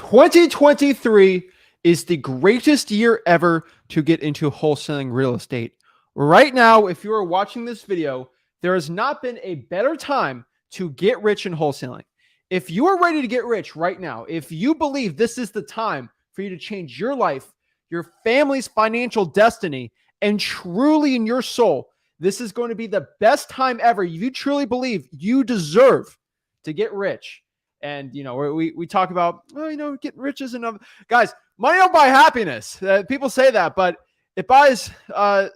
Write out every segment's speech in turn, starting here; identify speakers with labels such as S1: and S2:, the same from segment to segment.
S1: 2023 is the greatest year ever to get into wholesaling real estate. Right now, if you are watching this video, there has not been a better time to get rich in wholesaling. If you are ready to get rich right now, if you believe this is the time for you to change your life, your family's financial destiny, and truly in your soul, this is going to be the best time ever. You truly believe you deserve to get rich. And, we talk about, getting rich isn't enough. Guys, money don't buy happiness. People say that, but it buys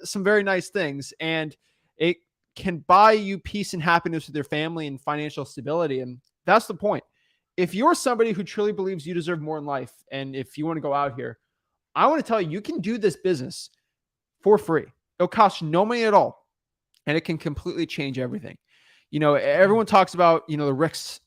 S1: some very nice things. And it can buy you peace and happiness with your family and financial stability. And that's the point. If you're somebody who truly believes you deserve more in life, and if you want to go out here, I want to tell you, you can do this business for free. It'll cost you no money at all. And it can completely change everything. Everyone talks about, the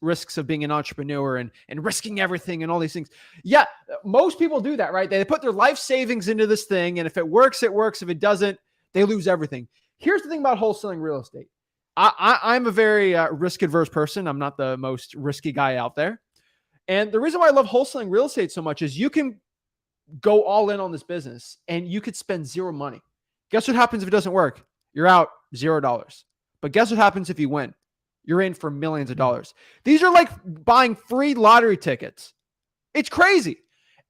S1: risks of being an entrepreneur and risking everything and all these things. Yeah, most people do that, right? They put their life savings into this thing. And if it works, it works. If it doesn't, they lose everything. Here's the thing about wholesaling real estate. I'm a very risk-averse person. I'm not the most risky guy out there. And the reason why I love wholesaling real estate so much is you can go all in on this business and you could spend zero money. Guess what happens if it doesn't work? You're out $0. But guess what happens if you win? You're in for millions of dollars. These are like buying free lottery tickets. It's crazy.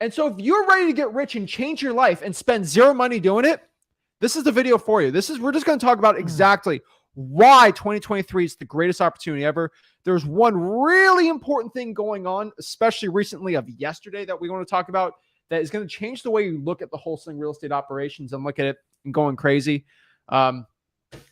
S1: And so if you're ready to get rich and change your life and spend zero money doing it, this is the video for you. We're just going to talk about exactly why 2023 is the greatest opportunity ever. There's one really important thing going on, especially recently of yesterday, that we want to talk about that is going to change the way you look at the wholesaling real estate operations and look at it and going crazy. What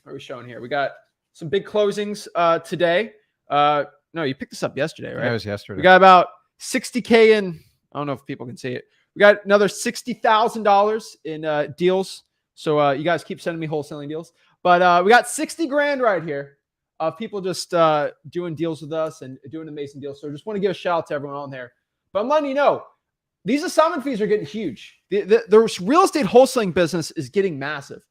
S1: are we showing here? We got some big closings today. No, you picked this up yesterday, right?
S2: Yeah, it was yesterday.
S1: We got about $60K in. I don't know if people can see it. We got another $60,000 in deals. So you guys keep sending me wholesaling deals. But we got 60 grand right here of people just doing deals with us and doing amazing deals. So I just want to give a shout out to everyone on there. But I'm letting you know, these assignment fees are getting huge. The real estate wholesaling business is getting massive.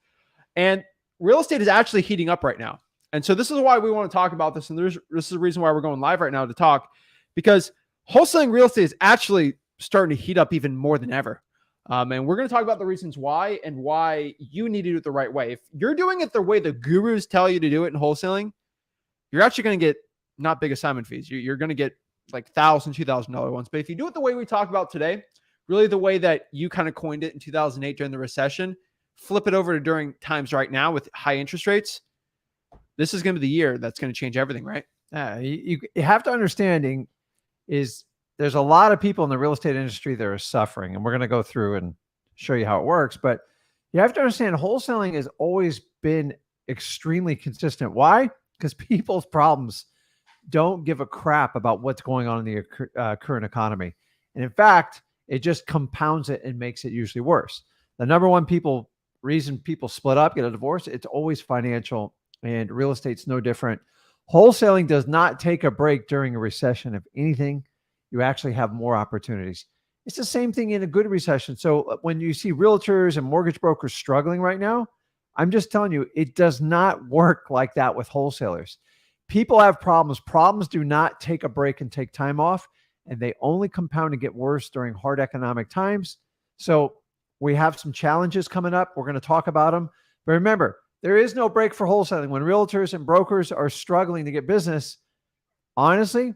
S1: And real estate is actually heating up right now. And so this is why we want to talk about this. And this is the reason why we're going live right now to talk, because wholesaling real estate is actually starting to heat up even more than ever. And we're going to talk about the reasons why and why you need to do it the right way. If you're doing it the way the gurus tell you to do it in wholesaling, you're actually going to get not big assignment fees. You're going to get like $1,000, $2,000 ones. But if you do it the way we talk about today, really the way that you kind of coined it in 2008 during the recession, flip it over to during times right now with high interest rates, this is going to be the year that's going to change everything, right?
S2: You have to understanding is there's a lot of people in the real estate industry that are suffering, and we're going to go through and show you how it works. But you have to understand wholesaling has always been extremely consistent. Why? Because people's problems don't give a crap about what's going on in the current economy. And in fact, it just compounds it and makes it usually worse. The number one reason people split up, get a divorce, it's always financial, and real estate's no different. Wholesaling does not take a break during a recession. If anything, you actually have more opportunities. It's the same thing in a good recession. So when you see realtors and mortgage brokers struggling right now, I'm just telling you, it does not work like that with wholesalers. People have problems. Problems do not take a break and take time off, and they only compound and get worse during hard economic times. So we have some challenges coming up. We're going to talk about them. But remember, there is no break for wholesaling. When realtors and brokers are struggling to get business, honestly,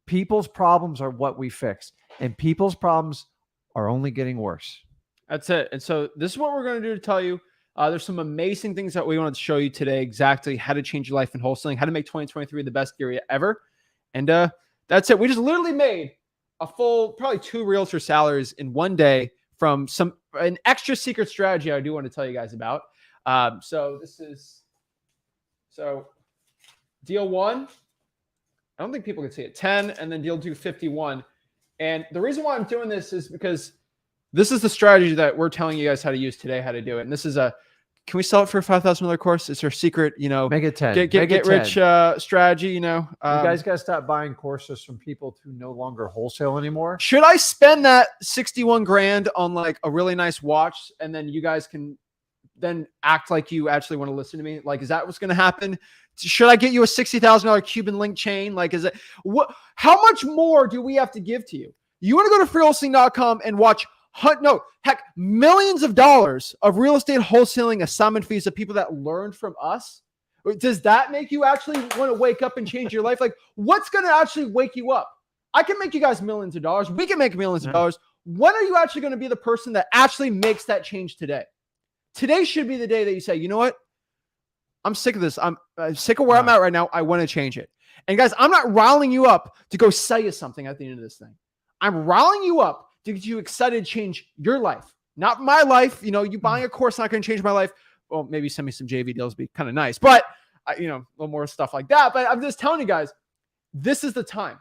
S2: people's problems are what we fix. And people's problems are only getting worse.
S1: That's it. And so this is what we're going to do to tell you. There's some amazing things that we wanted to show you today, exactly how to change your life in wholesaling, how to make 2023 the best year ever. And that's it. We just literally made a full, probably 2 realtor salaries in one day from an extra secret strategy I do want to tell you guys about. So deal 1, I don't think people can see it, 10, and then deal 2, 51. And the reason why I'm doing this is because this is the strategy that we're telling you guys how to use today, how to do it. And this is can we sell it for a $5,000 course? It's our secret,
S2: make it 10.
S1: Get rich strategy, you
S2: guys got to stop buying courses from people who no longer wholesale anymore.
S1: Should I spend that 61 grand on like a really nice watch, and then you guys can then act like you actually want to listen to me? Like, is that what's going to happen? Should I get you a $60,000 Cuban link chain? Like, how much more do we have to give to you? You want to go to freewholesaling.com and watch millions of dollars of real estate wholesaling assignment fees of people that learned from us. Does that make you actually want to wake up and change your life? Like, what's going to actually wake you up? I can make you guys millions of dollars. We can make millions of dollars. When are you actually going to be the person that actually makes that change today? Today should be the day that you say, you know what? I'm sick of this. I'm sick of where I'm at right now. I want to change it. And guys, I'm not riling you up to go sell you something at the end of this thing. I'm riling you up to get you excited to change your life, not my life. You know, you buying a course not going to change my life. Well, maybe send me some JV deals, be kind of nice, but you know, a little more stuff like that. But I'm just telling you guys, this is the time.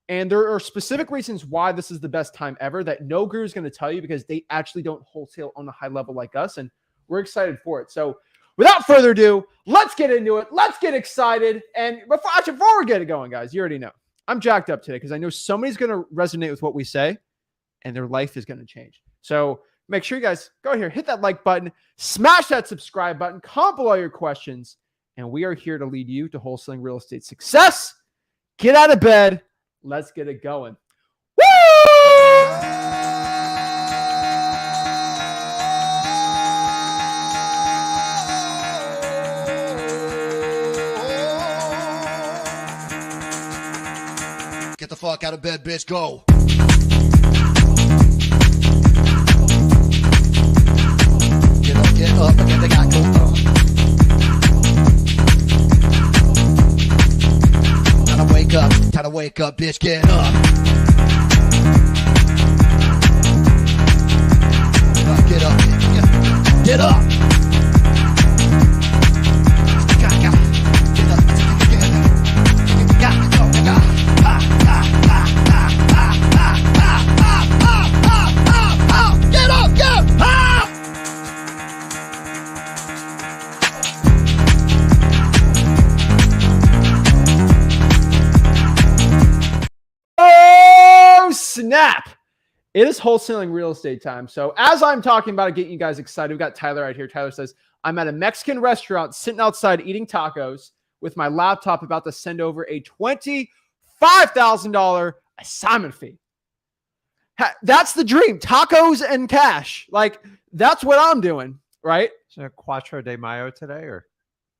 S1: And there are specific reasons why this is the best time ever that no guru is going to tell you, because they actually don't wholesale on a high level like us. And we're excited for it. So without further ado, let's get into it. Let's get excited. And before we get it going, guys, you already know I'm jacked up today because I know somebody's going to resonate with what we say and their life is going to change. So make sure you guys go here, hit that like button, smash that subscribe button, comment below your questions. And we are here to lead you to wholesaling real estate success. Get out of bed. Let's get it going. Woo!
S3: Get the fuck out of bed, bitch. Go. Get up, and get the guy go. Time to wake up, bitch, get up. Get up, get up.
S1: Snap. It is wholesaling real estate time. So as I'm talking about it, getting you guys excited, we've got Tyler right here. Tyler says, I'm at a Mexican restaurant sitting outside eating tacos with my laptop about to send over a $25,000 assignment fee. That's the dream. Tacos and cash. Like, that's what I'm doing, right?
S2: Is there a Quattro de Mayo today? Or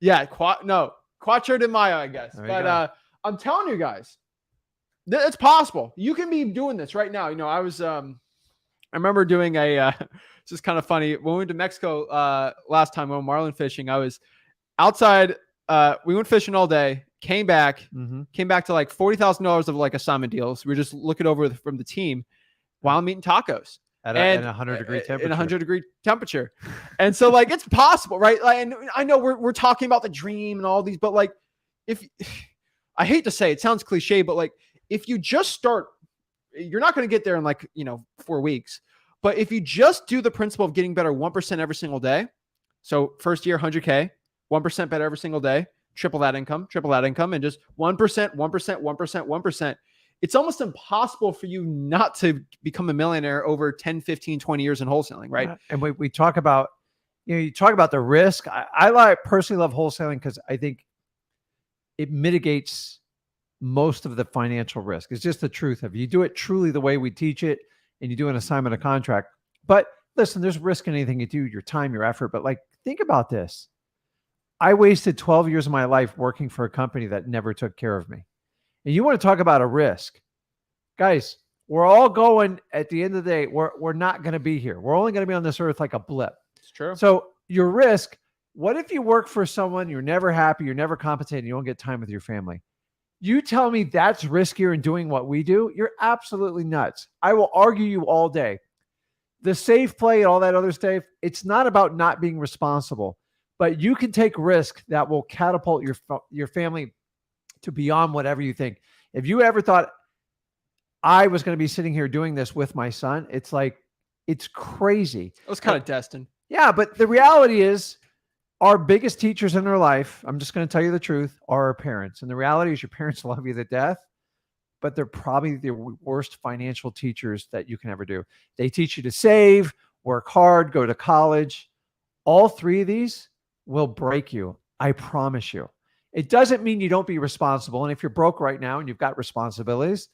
S1: yeah, Quattro de Mayo, I guess. But I'm telling you guys, it's possible. You can be doing this right now. You know, I remember doing it's just kind of funny. When we went to Mexico last time, when marlin fishing, I was outside. We went fishing all day, came back to like $40,000 of like assignment deals. We were just looking over from the team while I'm eating tacos.
S2: At a 100-degree temperature.
S1: In a 100-degree temperature. And so like, it's possible, right? Like, and I know we're talking about the dream and all these, but like, I hate to say it sounds cliche, but like, if you just start, you're not going to get there in like, 4 weeks. But if you just do the principle of getting better 1% every single day. So first year, 100K, 1% better every single day, triple that income, and just 1%, 1%. It's almost impossible for you not to become a millionaire over 10, 15, 20 years in wholesaling, right?
S2: And we talk about, you talk about the risk. I personally love wholesaling because I think it mitigates most of the financial risk. It's just the truth of it. You do it truly the way we teach it, and you do an assignment, a contract. But listen, there's risk in anything you do, your time, your effort. But like, think about this. I wasted 12 years of my life working for a company that never took care of me. And you want to talk about a risk. Guys, we're all going, at the end of the day, we're not going to be here. We're only going to be on this earth like a blip.
S1: It's true.
S2: So your risk, what if you work for someone, you're never happy, you're never compensated, you don't get time with your family? You tell me that's riskier in doing what we do? You're absolutely nuts. I will argue you all day. The safe play and all that other stuff, it's not about not being responsible, but you can take risk that will catapult your family to beyond whatever you think. If you ever thought I was going to be sitting here doing this with my son, it's like, it's crazy.
S1: It was kind of destined.
S2: Yeah, but the reality is, our biggest teachers in our life, I'm just going to tell you the truth, are our parents. And the reality is your parents love you to death, but they're probably the worst financial teachers that you can ever do. They teach you to save, work hard, go to college. All three of these will break you. I promise you. It doesn't mean you don't be responsible. And if you're broke right now and you've got responsibilities,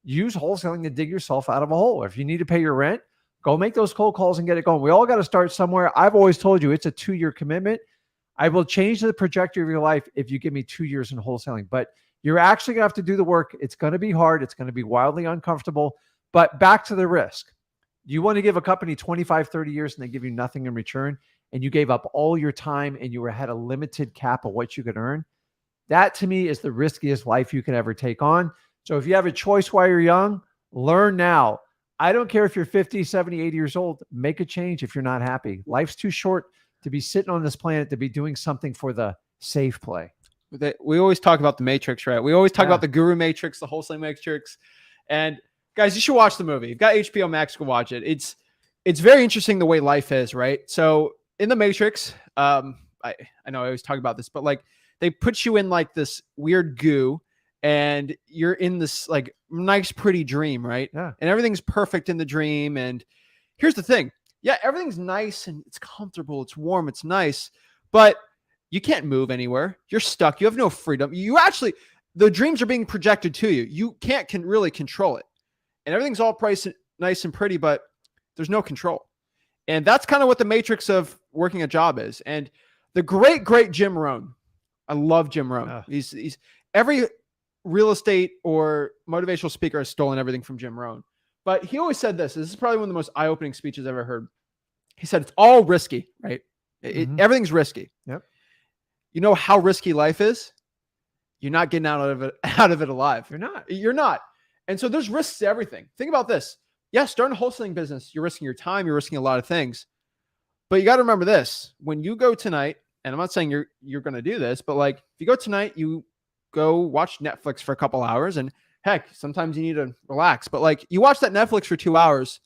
S2: use wholesaling to dig yourself out of a hole. If you need to pay your rent, go make those cold calls and get it going. We all got to start somewhere. I've always told you it's a 2-year commitment. I will change the trajectory of your life if you give me 2 years in wholesaling, but you're actually going to have to do the work. It's going to be hard. It's going to be wildly uncomfortable, but back to the risk. You want to give a company 25, 30 years and they give you nothing in return, and you gave up all your time and you had a limited cap of what you could earn. That to me is the riskiest life you can ever take on. So if you have a choice while you're young, learn now. I don't care if you're 50, 70, 80 years old, make a change if you're not happy. Life's too short to be sitting on this planet to be doing something for the safe play.
S1: We always talk about the Matrix, right? We always talk about the Guru Matrix, the Wholesaling Matrix. And guys, you should watch the movie. You've got HBO Max, go watch it. It's very interesting the way life is, right? So in the Matrix, I know I always talk about this, but like they put you in like this weird goo and you're in this like nice, pretty dream, right?
S2: Yeah.
S1: And everything's perfect in the dream. And here's the thing. Yeah, everything's nice and it's comfortable. It's warm. It's nice, but you can't move anywhere. You're stuck. You have no freedom. The dreams are being projected to you. You can't really control it. And everything's all nice and pretty, but there's no control. And that's kind of what the matrix of working a job is. And the great Jim Rohn. I love Jim Rohn. He's every real estate or motivational speaker has stolen everything from Jim Rohn. But he always said this. This is probably one of the most eye-opening speeches I've ever heard. He said, it's all risky, right? Everything's risky.
S2: Yep.
S1: You know how risky life is? You're not getting out of it alive. You're not. And so there's risks to everything. Think about this. Yeah, starting a wholesaling business, you're risking your time, you're risking a lot of things. But you got to remember this. When you go tonight, and I'm not saying you're going to do this, but like if you go tonight, you go watch Netflix for a couple hours, and heck, sometimes you need to relax. But like you watch that Netflix for 2 hours,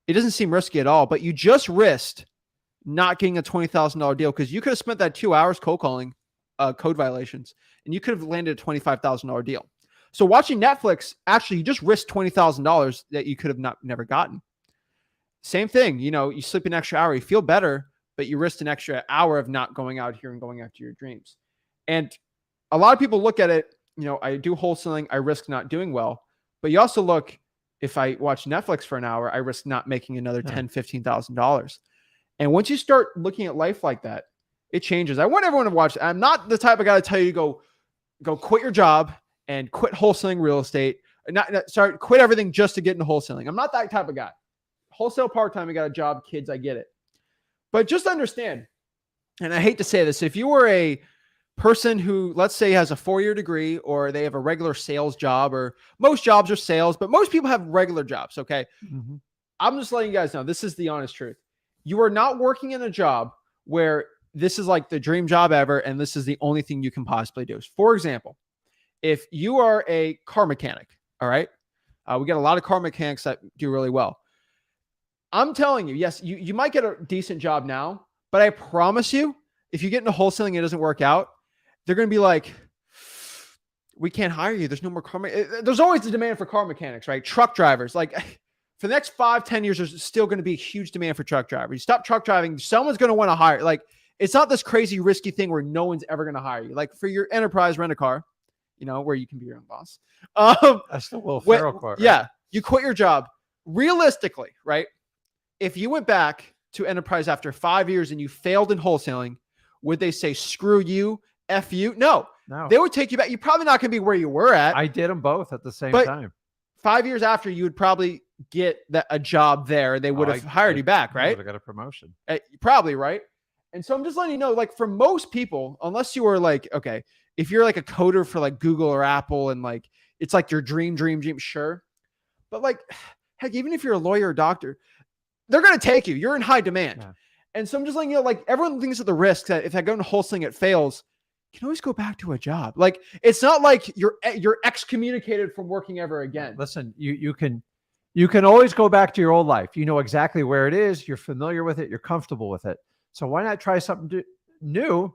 S1: it doesn't seem risky at all, but you just risked not getting a $20,000 deal because you could have spent that 2 hours cold calling code violations, and you could have landed a $25,000 deal. So watching Netflix, actually, you just risked $20,000 that you could have never gotten. Same thing, you sleep an extra hour, you feel better, but you risked an extra hour of not going out here and going after your dreams. And a lot of people look at it, I do wholesaling, I risk not doing well, but you also look, if I watch Netflix for an hour, I risk not making another $10,000, $15,000. And once you start looking at life like that, it changes. I want everyone to watch. I'm not the type of guy to tell you to go quit your job and quit wholesaling real estate. Quit everything just to get into wholesaling. I'm not that type of guy. Wholesale part-time, I got a job, kids, I get it. But just understand, and I hate to say this, if you were a person who, let's say, has a 4-year degree or they have a regular sales job, or most jobs are sales, but most people have regular jobs, okay? Mm-hmm. I'm just letting you guys know, this is the honest truth. You are not working in a job where this is like the dream job ever, and this is the only thing you can possibly do. For example, if you are a car mechanic, all right? We get a lot of car mechanics that do really well. I'm telling you, yes, you might get a decent job now, but I promise you, if you get into wholesaling and it doesn't work out, they're going to be like, we can't hire you. There's no more car mechanics. There's always the demand for car mechanics, right? Truck drivers, like for the next 5-10 years, there's still going to be a huge demand for truck drivers. You stop truck driving, someone's going to want to hire. Like, it's not this crazy risky thing where no one's ever going to hire you. Like for your enterprise, rent a car, where you can be your own boss.
S2: That's the Will Ferrell quote. Right?
S1: Yeah. You quit your job. Realistically, right? If you went back to enterprise after 5 years and you failed in wholesaling, would they say, screw you, F you? No. They would take you back. You're probably not going to be where you were at.
S2: I did them both at the same time.
S1: 5 years after, you would probably get a job there. They would have hired you back, right?
S2: I would have got a promotion.
S1: Probably, right? And so I'm just letting you know, like for most people, unless you were like, okay, if you're like a coder for like Google or Apple and like, it's like your dream, sure. But like, heck, even if you're a lawyer or doctor, they're going to take you. You're in high demand. Yeah. And so I'm just letting you know, like everyone thinks of the risk that if I go into wholesaling, it fails. You can always go back to a job. Like, it's not like you're excommunicated from working ever again.
S2: Listen, you can always go back to your old life. You know exactly where it is. You're familiar with it. You're comfortable with it. So why not try something new?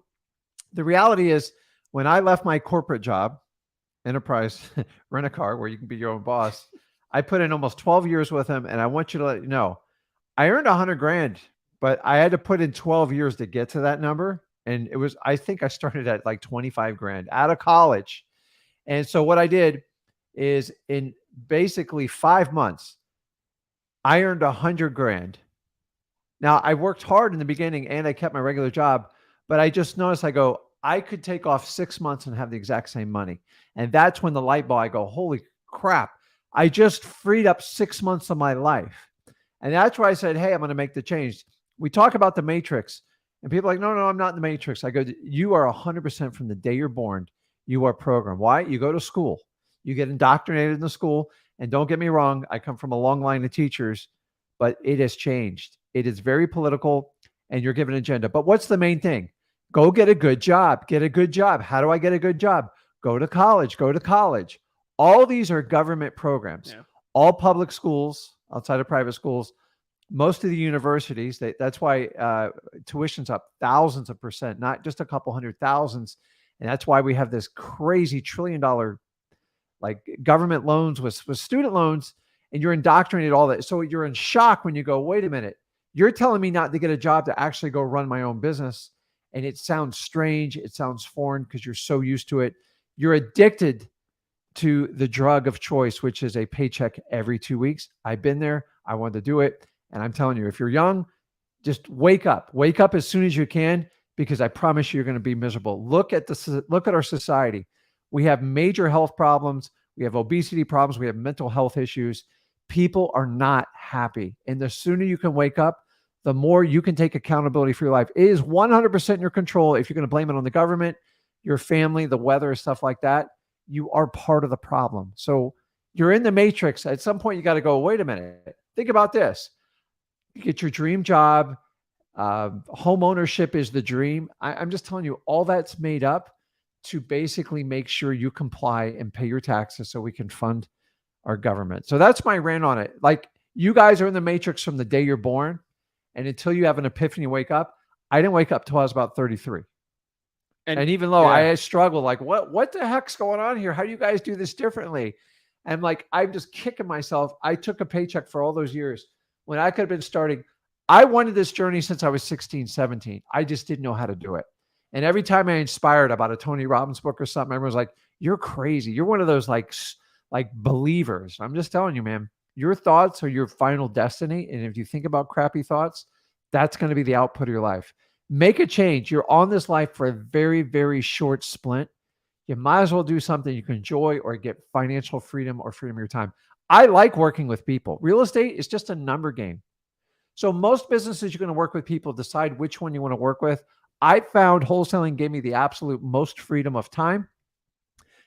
S2: The reality is, when I left my corporate job, enterprise rent a car, where you can be your own boss, I put in almost 12 years with him. And I want you to let you know, I earned $100,000, but I had to put in 12 years to get to that number. And it was, I think I started at like 25 grand out of college. And so what I did is, in basically 5 months, I earned $100,000. Now, I worked hard in the beginning and I kept my regular job, but I just noticed, I could take off 6 months and have the exact same money. And that's when the light bulb, I go, holy crap, I just freed up 6 months of my life. And that's why I said, hey, I'm going to make the change. We talk about the matrix and people are like, no, I'm not in the matrix. I go, you are 100% from the day you're born. You are programmed. Why? You go to school, you get indoctrinated in the school. And don't get me wrong, I come from a long line of teachers, but it has changed. It is very political and you're given an agenda. But what's the main thing? Go get a good job. Get a good job. How do I get a good job? Go to college. Go to college. All these are government programs.
S1: Yeah.
S2: All public schools, outside of private schools, most of the universities, that's why tuition's up thousands of percent, not just a couple hundred thousands. And that's why we have this crazy $1 trillion like government loans with student loans, and you're indoctrinated all that. So you're in shock when you go, wait a minute, you're telling me not to get a job to actually go run my own business. And it sounds strange. It sounds foreign because you're so used to it. You're addicted to the drug of choice, which is a paycheck every 2 weeks. I've been there. I wanted to do it. And I'm telling you, if you're young, just wake up. Wake up as soon as you can, because I promise you're going to be miserable. Look at our society. We have major health problems. We have obesity problems. We have mental health issues. People are not happy. And the sooner you can wake up, the more you can take accountability for your life. It is 100% in your control. If you're going to blame it on the government, your family, the weather, stuff like that, you are part of the problem. So you're in the matrix. At some point, you got to go, wait a minute. Think about this. You get your dream job. Home ownership is the dream. I'm just telling you, all that's made up to basically make sure you comply and pay your taxes so we can fund our government. So that's my rant on it. Like, you guys are in the matrix from the day you're born. And until you have an epiphany, wake up. I didn't wake up till I was about 33. And even though I struggle, like, what the heck's going on here? How do you guys do this differently? And like, I'm just kicking myself. I took a paycheck for all those years when I could have been starting. I wanted this journey since I was 16, 17. I just didn't know how to do it. And every time I inspired about a Tony Robbins book or something, everyone's like, you're crazy. You're one of those like believers. I'm just telling you, man, your thoughts are your final destiny. And if you think about crappy thoughts, that's going to be the output of your life. Make a change. You're on this life for a very, very short splint. You might as well do something you can enjoy or get financial freedom or freedom of your time. I like working with people. Real estate is just a number game. So most businesses, you're going to work with people, decide which one you want to work with. I found wholesaling gave me the absolute most freedom of time.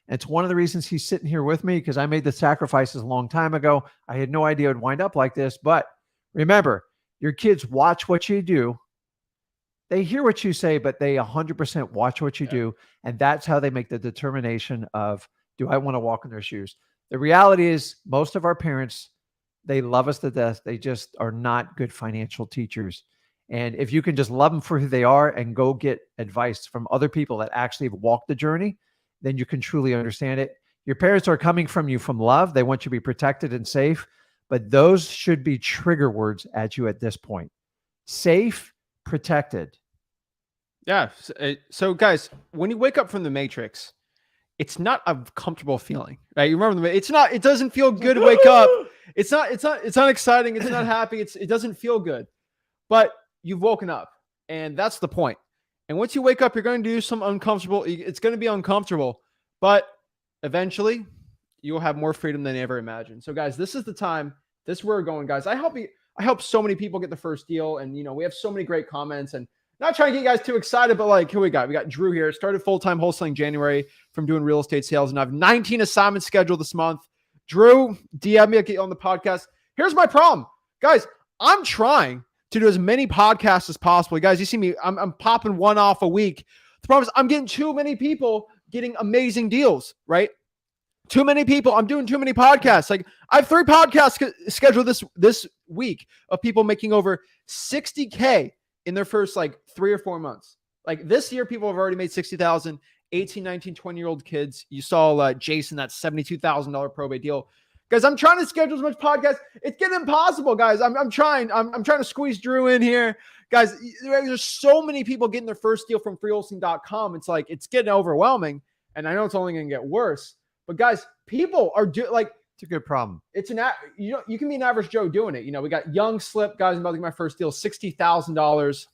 S2: It's one of the reasons he's sitting here with me, because I made the sacrifices a long time ago. I had no idea it would wind up like this. But remember, your kids watch what you do. They hear what you say, but they 100% watch what you do. And that's how they make the determination of, do I want to walk in their shoes? The reality is, most of our parents, they love us to death. They just are not good financial teachers. And if you can just love them for who they are and go get advice from other people that actually have walked the journey, then you can truly understand it. Your parents are coming from you from love. They want you to be protected and safe, but those should be trigger words at you at this point. Safe, protected.
S1: Yeah. So guys, when you wake up from the matrix, it's not a comfortable feeling, right? You remember it doesn't feel good to wake up. It's not exciting. It's not happy. It doesn't feel good, but you've woken up, and that's the point. And once you wake up, you're going to do some uncomfortable. It's going to be uncomfortable, but eventually you'll have more freedom than you ever imagined. So guys, this is the time. This is where we're going, guys. I hope so many people get the first deal, and we have so many great comments, and not trying to get you guys too excited, but like, here we got Drew here. Started full-time wholesaling January from doing real estate sales, and I have 19 assignments scheduled this month. Drew, DM me, I'll get you on the podcast. Here's my problem, guys. I'm trying to do as many podcasts as possible. Guys, you see me, I'm popping one off a week. The problem is I'm getting too many people getting amazing deals, right? Too many people. I'm doing too many podcasts. Like, I have 3 podcasts scheduled this week of people making over $60K in their first 3 or 4 months. Like, this year, people have already made $60,000, 18, 19, 20-year-old kids. You saw Jason, that $72,000 probate deal. Guys, I'm trying to schedule as much podcasts. It's getting impossible, guys. I'm trying to squeeze Drew in here. Guys, there's so many people getting their first deal from freewholesaling.com. It's like, it's getting overwhelming. And I know it's only going to get worse. But guys, people are
S2: It's a good problem.
S1: It's you can be an average Joe doing it. We got young slip guys. I'm about to get my first deal, $60,000.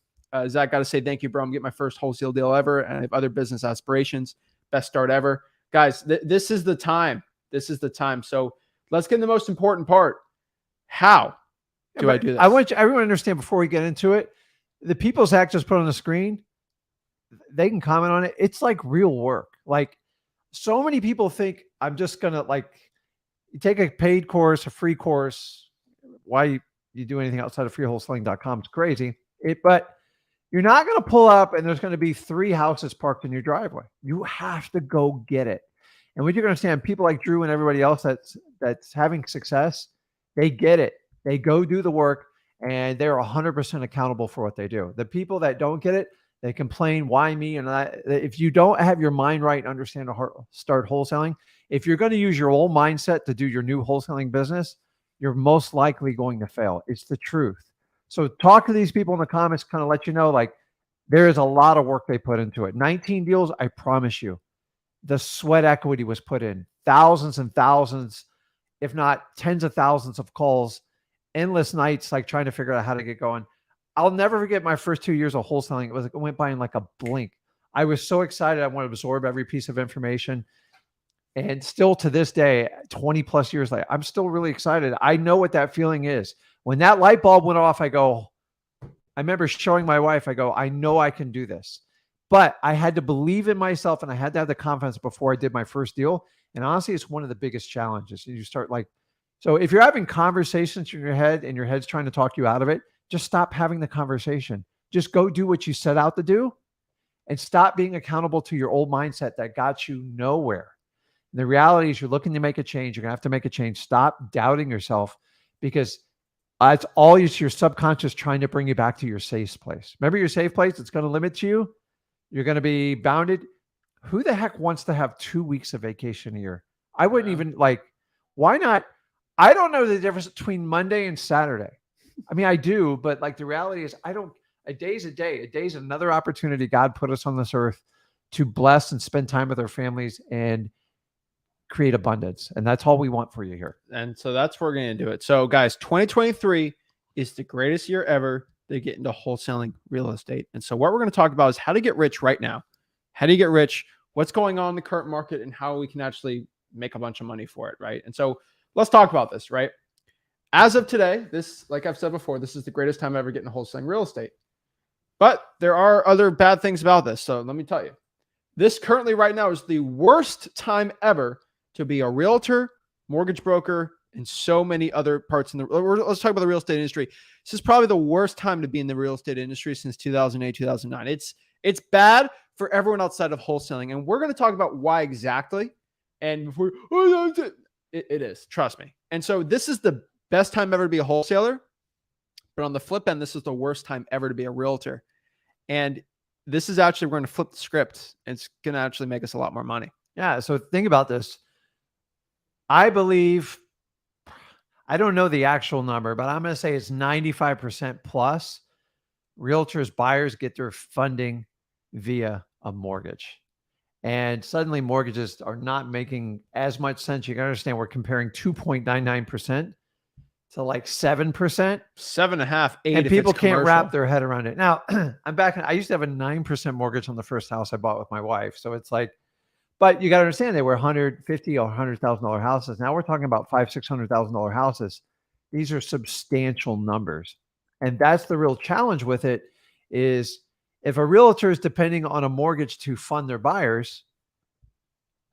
S1: Zach, got to say thank you, bro. I'm getting my first wholesale deal ever, and I have other business aspirations. Best start ever, guys. This is the time. This is the time. So let's get in the most important part. How do I do this?
S2: I want everyone to understand before we get into it. The people Zach just put on the screen, they can comment on it. It's like real work. Like so many people think I'm just gonna you take a paid course, a free course. Why you do anything outside of freewholesaling.com? It's crazy. But you're not going to pull up and there's going to be 3 houses parked in your driveway. You have to go get it. And what you're going to understand, people like Drew and everybody else that's having success, they get it. They go do the work and they're 100% accountable for what they do. The people that don't get it, they complain, why me? And if you don't have your mind right and understand to start wholesaling, if you're going to use your old mindset to do your new wholesaling business, you're most likely going to fail. It's the truth. So talk to these people in the comments, kind of let you know, there is a lot of work they put into it. 19 deals, I promise you, the sweat equity was put in. Thousands and thousands, if not tens of thousands of calls, endless nights, trying to figure out how to get going. I'll never forget my first 2 years of wholesaling. It went by in like a blink. I was so excited. I want to absorb every piece of information. And still to this day, 20 plus years later, I'm still really excited. I know what that feeling is. When that light bulb went off, I remember showing my wife, I know I can do this. But I had to believe in myself and I had to have the confidence before I did my first deal. And honestly, it's one of the biggest challenges. You start so if you're having conversations in your head and your head's trying to talk you out of it, just stop having the conversation. Just go do what you set out to do and stop being accountable to your old mindset that got you nowhere. And the reality is you're looking to make a change. You're going to have to make a change. Stop doubting yourself because it's all your subconscious trying to bring you back to your safe place. Remember your safe place? It's going to limit you. You're going to be bounded. Who the heck wants to have 2 weeks of vacation a year? I wouldn't even why not? I don't know the difference between Monday and Saturday. I mean, I do, but the reality is a day's a day. A day's another opportunity God put us on this earth to bless and spend time with our families and create abundance. And that's all we want for you here.
S1: And so that's where we're going to do it. So guys, 2023 is the greatest year ever to get into wholesaling real estate. And so what we're going to talk about is how to get rich right now. How do you get rich? What's going on in the current market and how we can actually make a bunch of money for it, right? And so let's talk about this, right? As of today, this, like I've said before, this is the greatest time ever getting into wholesaling real estate. But there are other bad things about this. So let me tell you, this currently right now is the worst time ever to be a realtor, mortgage broker, and so many other parts in the, let's talk about the real estate industry. This is probably the worst time to be in the real estate industry since 2008, 2009. It's bad for everyone outside of wholesaling. And we're going to talk about why exactly. And before, it is, trust me. And so this is the best time ever to be a wholesaler. But on the flip end, this is the worst time ever to be a realtor. And this is actually, we're going to flip the script. And it's going to actually make us a lot more money.
S2: Yeah. So think about this. I believe, I don't know the actual number, but I'm going to say it's 95% plus realtors, buyers get their funding via a mortgage. And suddenly mortgages are not making as much sense. You can understand we're comparing 2.99% to 7%.
S1: 7.5%, 8%.
S2: And people can't wrap their head around it. Now, I used to have a 9% mortgage on the first house I bought with my wife. So it's but you got to understand they were $150,000 or $100,000 houses. Now we're talking about $500,000, $600,000 houses. These are substantial numbers. And that's the real challenge with it is if a realtor is depending on a mortgage to fund their buyers,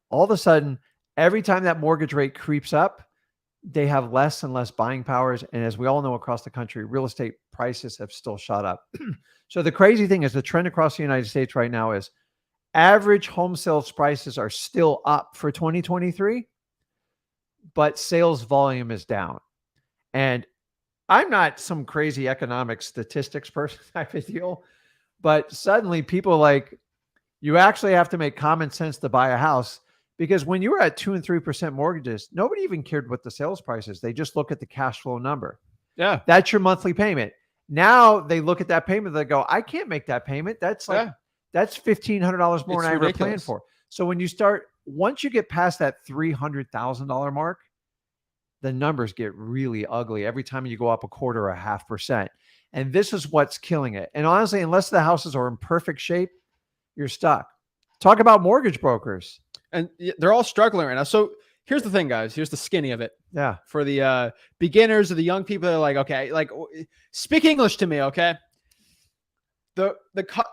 S2: all of a sudden, every time that mortgage rate creeps up, they have less and less buying powers. And as we all know across the country, real estate prices have still shot up. So the crazy thing is the trend across the United States right now is average home sales prices are still up for 2023, but sales volume is down. And I'm not some crazy economic statistics person type of deal, but suddenly people you actually have to make common sense to buy a house because when you were at 2 and 3% mortgages, nobody even cared what the sales price is. They just look at the cash flow number.
S1: Yeah.
S2: That's your monthly payment. Now they look at that payment. They go, I can't make that payment. That's that's $1,500 more than I ever planned for. So when once you get past that $300,000 mark, the numbers get really ugly every time you go up a quarter or 0.5%. And this is what's killing it. And honestly, unless the houses are in perfect shape, you're stuck. Talk about mortgage brokers.
S1: And they're all struggling right now. So here's the thing, guys. Here's the skinny of it.
S2: Yeah.
S1: For the beginners or the young people that are like, okay, like speak English to me, okay?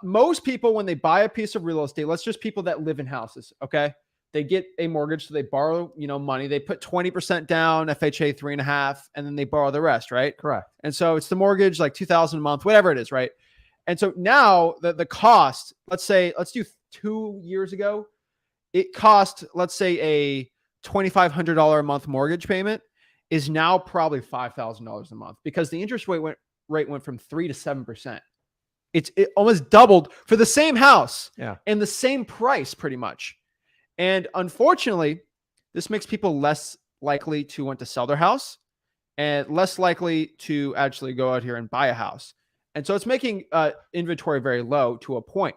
S1: Most people, when they buy a piece of real estate, let's just people that live in houses, okay? They get a mortgage, so they borrow, money. They put 20% down, FHA 3.5%, and then they borrow the rest, right?
S2: Correct.
S1: And so it's the mortgage, like $2,000 a month, whatever it is, right? And so now the cost, let's do 2 years ago, it cost, let's say, a $2,500 a month mortgage payment is now probably $5,000 a month because the interest rate went from 3 to 7%. It almost doubled for the same house, and the same price, pretty much. And unfortunately, this makes people less likely to want to sell their house and less likely to actually go out here and buy a house. And so it's making inventory very low to a point.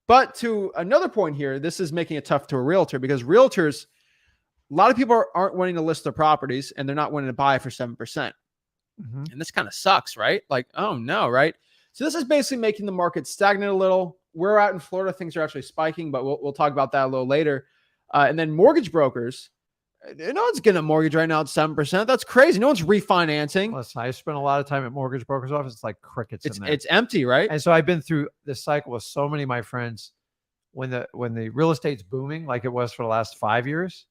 S1: But to another point here, this is making it tough to a realtor because realtors, a lot of people aren't wanting to list their properties and they're not wanting to buy for 7%. Mm-hmm. And this kind of sucks, right? Like, oh no, right? So this is basically making the market stagnant a little. We're out in Florida. Things are actually spiking, but we'll talk about that a little later. And then mortgage brokers, no one's getting a mortgage right now at 7%. That's crazy. No one's refinancing.
S2: Listen, I spent a lot of time at mortgage brokers' office. It's like crickets in there.
S1: It's empty, right?
S2: And so I've been through this cycle with so many of my friends. When the real estate's booming, like it was for the last 5 years,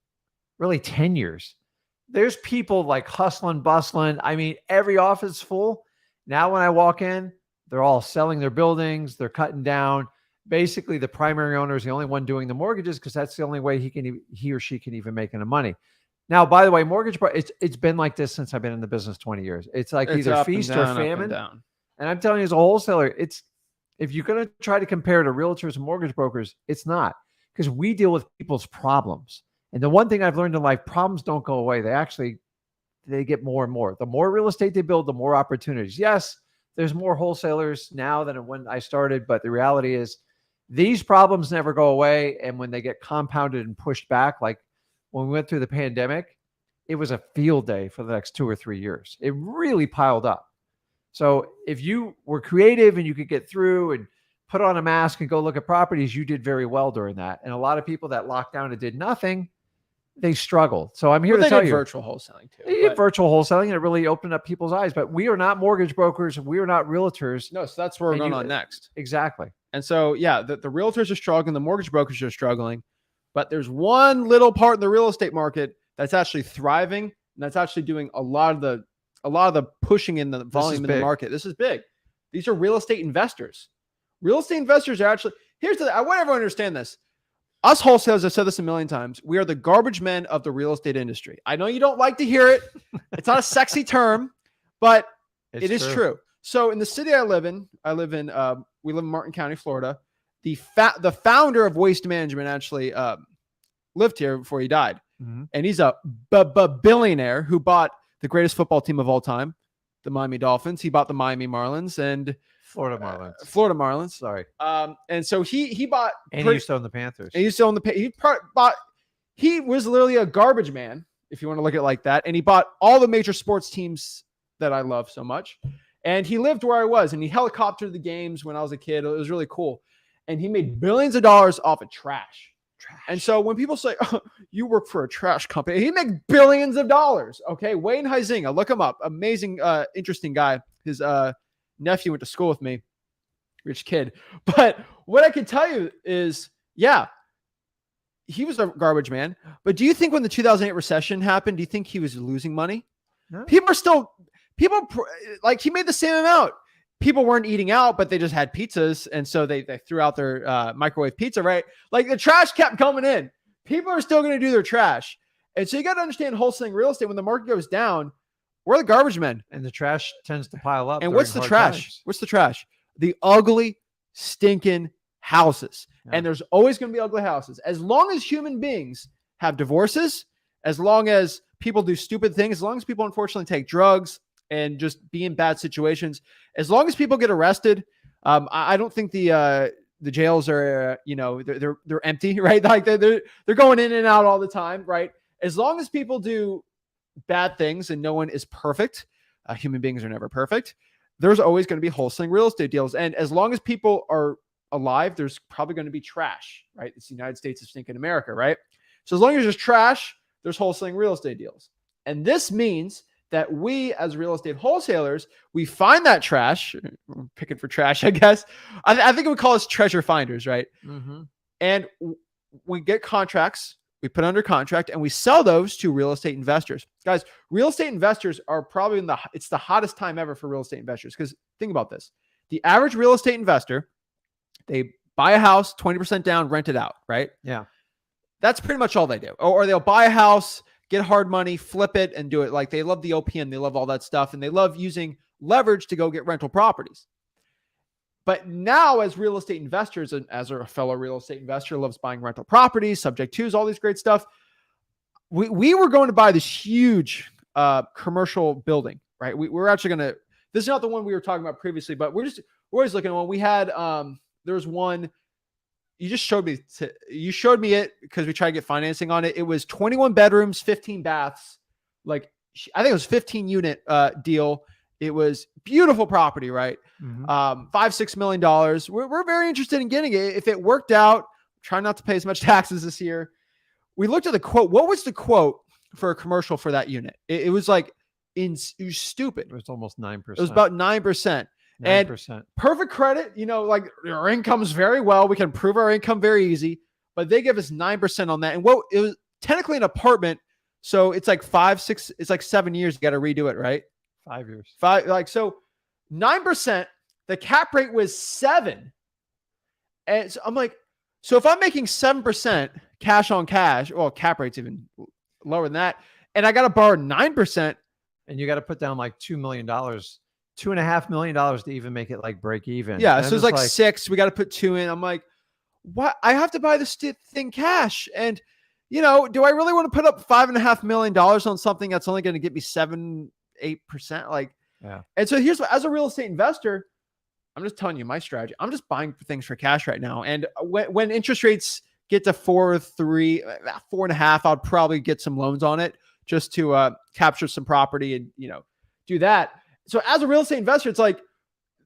S2: really 10 years, there's people like hustling, bustling. I mean, every office is full. Now when I walk in, they're all selling their buildings. They're cutting down. Basically, the primary owner is the only one doing the mortgages because that's the only way he or she can even make any money. Now, by the way, it's been like this since I've been in the business 20 years. It's like either feast or famine. And I'm telling you, as a wholesaler, if you're going to try to compare to realtors and mortgage brokers, it's not, because we deal with people's problems. And the one thing I've learned in life, problems don't go away. They get more and more. The more real estate they build, the more opportunities. Yes, there's more wholesalers now than when I started, but the reality is these problems never go away. And when they get compounded and pushed back, like when we went through the pandemic, it was a field day for the next 2 or 3 years. It really piled up. So if you were creative and you could get through and put on a mask and go look at properties, you did very well during that. And a lot of people that locked down and did nothing, they struggled. So I'm here to tell you,
S1: virtual wholesaling too.
S2: Yeah, virtual wholesaling, and it really opened up people's eyes. But we are not mortgage brokers. We are not realtors.
S1: No, so that's where we're going on next.
S2: Exactly.
S1: And so, yeah, the realtors are struggling. The mortgage brokers are struggling. But there's one little part in the real estate market that's actually thriving, and that's actually doing a lot of the pushing in the volume in the market. This is big. These are real estate investors. Real estate investors are actually, I want everyone to understand this. Us wholesalers, I've said this a million times, we are the garbage men of the real estate industry. I know you don't like to hear it. It's not a sexy term, but it is true. So in the city I live in, we live in Martin County, Florida. The founder of Waste Management actually lived here before he died. Mm-hmm. And he's a billionaire who bought the greatest football team of all time, the Miami Dolphins. He bought the Miami Marlins and
S2: Florida Marlins.
S1: Florida Marlins.
S2: Sorry.
S1: And so he bought.
S2: And he used to own the Panthers.
S1: And he used to own he was literally a garbage man, if you want to look at it like that. And he bought all the major sports teams that I love so much. And he lived where I was, and he helicoptered the games when I was a kid. It was really cool. And he made billions of dollars off of trash. And so when people say, oh, you work for a trash company, he made billions of dollars. Okay. Wayne Huizinga, look him up. Amazing, interesting guy. His nephew went to school with me. Rich kid. But what I can tell you is, yeah, he was a garbage man. But do you think when the 2008 recession happened, do you think he was losing money? No. He made the same amount. People weren't eating out, but they just had pizzas. And so they threw out their microwave pizza, right? Like the trash kept coming in. People are still going to do their trash. And so you got to understand wholesaling real estate. When the market goes down, we're the garbage men.
S2: And the trash tends to pile up.
S1: And what's the trash? Times. What's the trash? The ugly, stinking houses. Yeah. And there's always going to be ugly houses. As long as human beings have divorces, as long as people do stupid things, as long as people unfortunately take drugs and just be in bad situations, as long as people get arrested, I don't think the jails are, they're empty, right? Like they're going in and out all the time, right? As long as people do bad things and no one is perfect. Human beings are never perfect. There's always going to be wholesaling real estate deals. And as long as people are alive, there's probably going to be trash, right? It's the United States of stinking America, right? So as long as there's trash, there's wholesaling real estate deals. And this means that we as real estate wholesalers, we find that trash, we're picking for trash, I guess. I think we call us treasure finders, right?
S2: Mm-hmm.
S1: And we get contracts, we put under contract, and we sell those to real estate investors. Guys, real estate investors are probably it's the hottest time ever for real estate investors. Because think about this. The average real estate investor, they buy a house, 20% down, rent it out, right?
S2: Yeah.
S1: That's pretty much all they do. Or they'll buy a house, get hard money, flip it, and do it. Like they love the OPM, they love all that stuff, and they love using leverage to go get rental properties. But now as real estate investors, and as a fellow real estate investor loves buying rental properties, subject twos, all these great stuff, we were going to buy this huge commercial building, right? We're actually going to, this is not the one we were talking about previously, but we're always looking at one. We had, there's one, you showed me it because we tried to get financing on it. It was 21 bedrooms, 15 baths. Like I think it was 15 unit deal. It was beautiful property, right?
S2: Mm-hmm.
S1: $5-6 million. We're very interested in getting it. If it worked out, try not to pay as much taxes this year. We looked at the quote. What was the quote for a commercial for that unit? It was like it was stupid.
S2: It was almost 9%.
S1: It was about 9%.
S2: 9%.
S1: And perfect credit, like our income's very well. We can prove our income very easy, but they give us 9% on that. And it was technically an apartment. So it's like 7 years. You got to redo it, right?
S2: 5 years.
S1: So 9%, the cap rate was 7. And so I'm like, so if I'm making 7% cash on cash, well, cap rate's even lower than that. And I got to borrow 9%.
S2: And you got to put down like $2 million. $2.5 million to even make it like break even.
S1: Yeah.
S2: And
S1: So it's like 6. We got to put 2 in. I'm like, what? I have to buy this thing cash. And, do I really want to put up $5.5 million on something that's only going to get me 7-8%? Like,
S2: yeah.
S1: And so here's what, as a real estate investor, I'm just telling you my strategy. I'm just buying things for cash right now. And when interest rates get to 4, 3, 4.5, I'll probably get some loans on it just to capture some property and, do that. So as a real estate investor, it's like,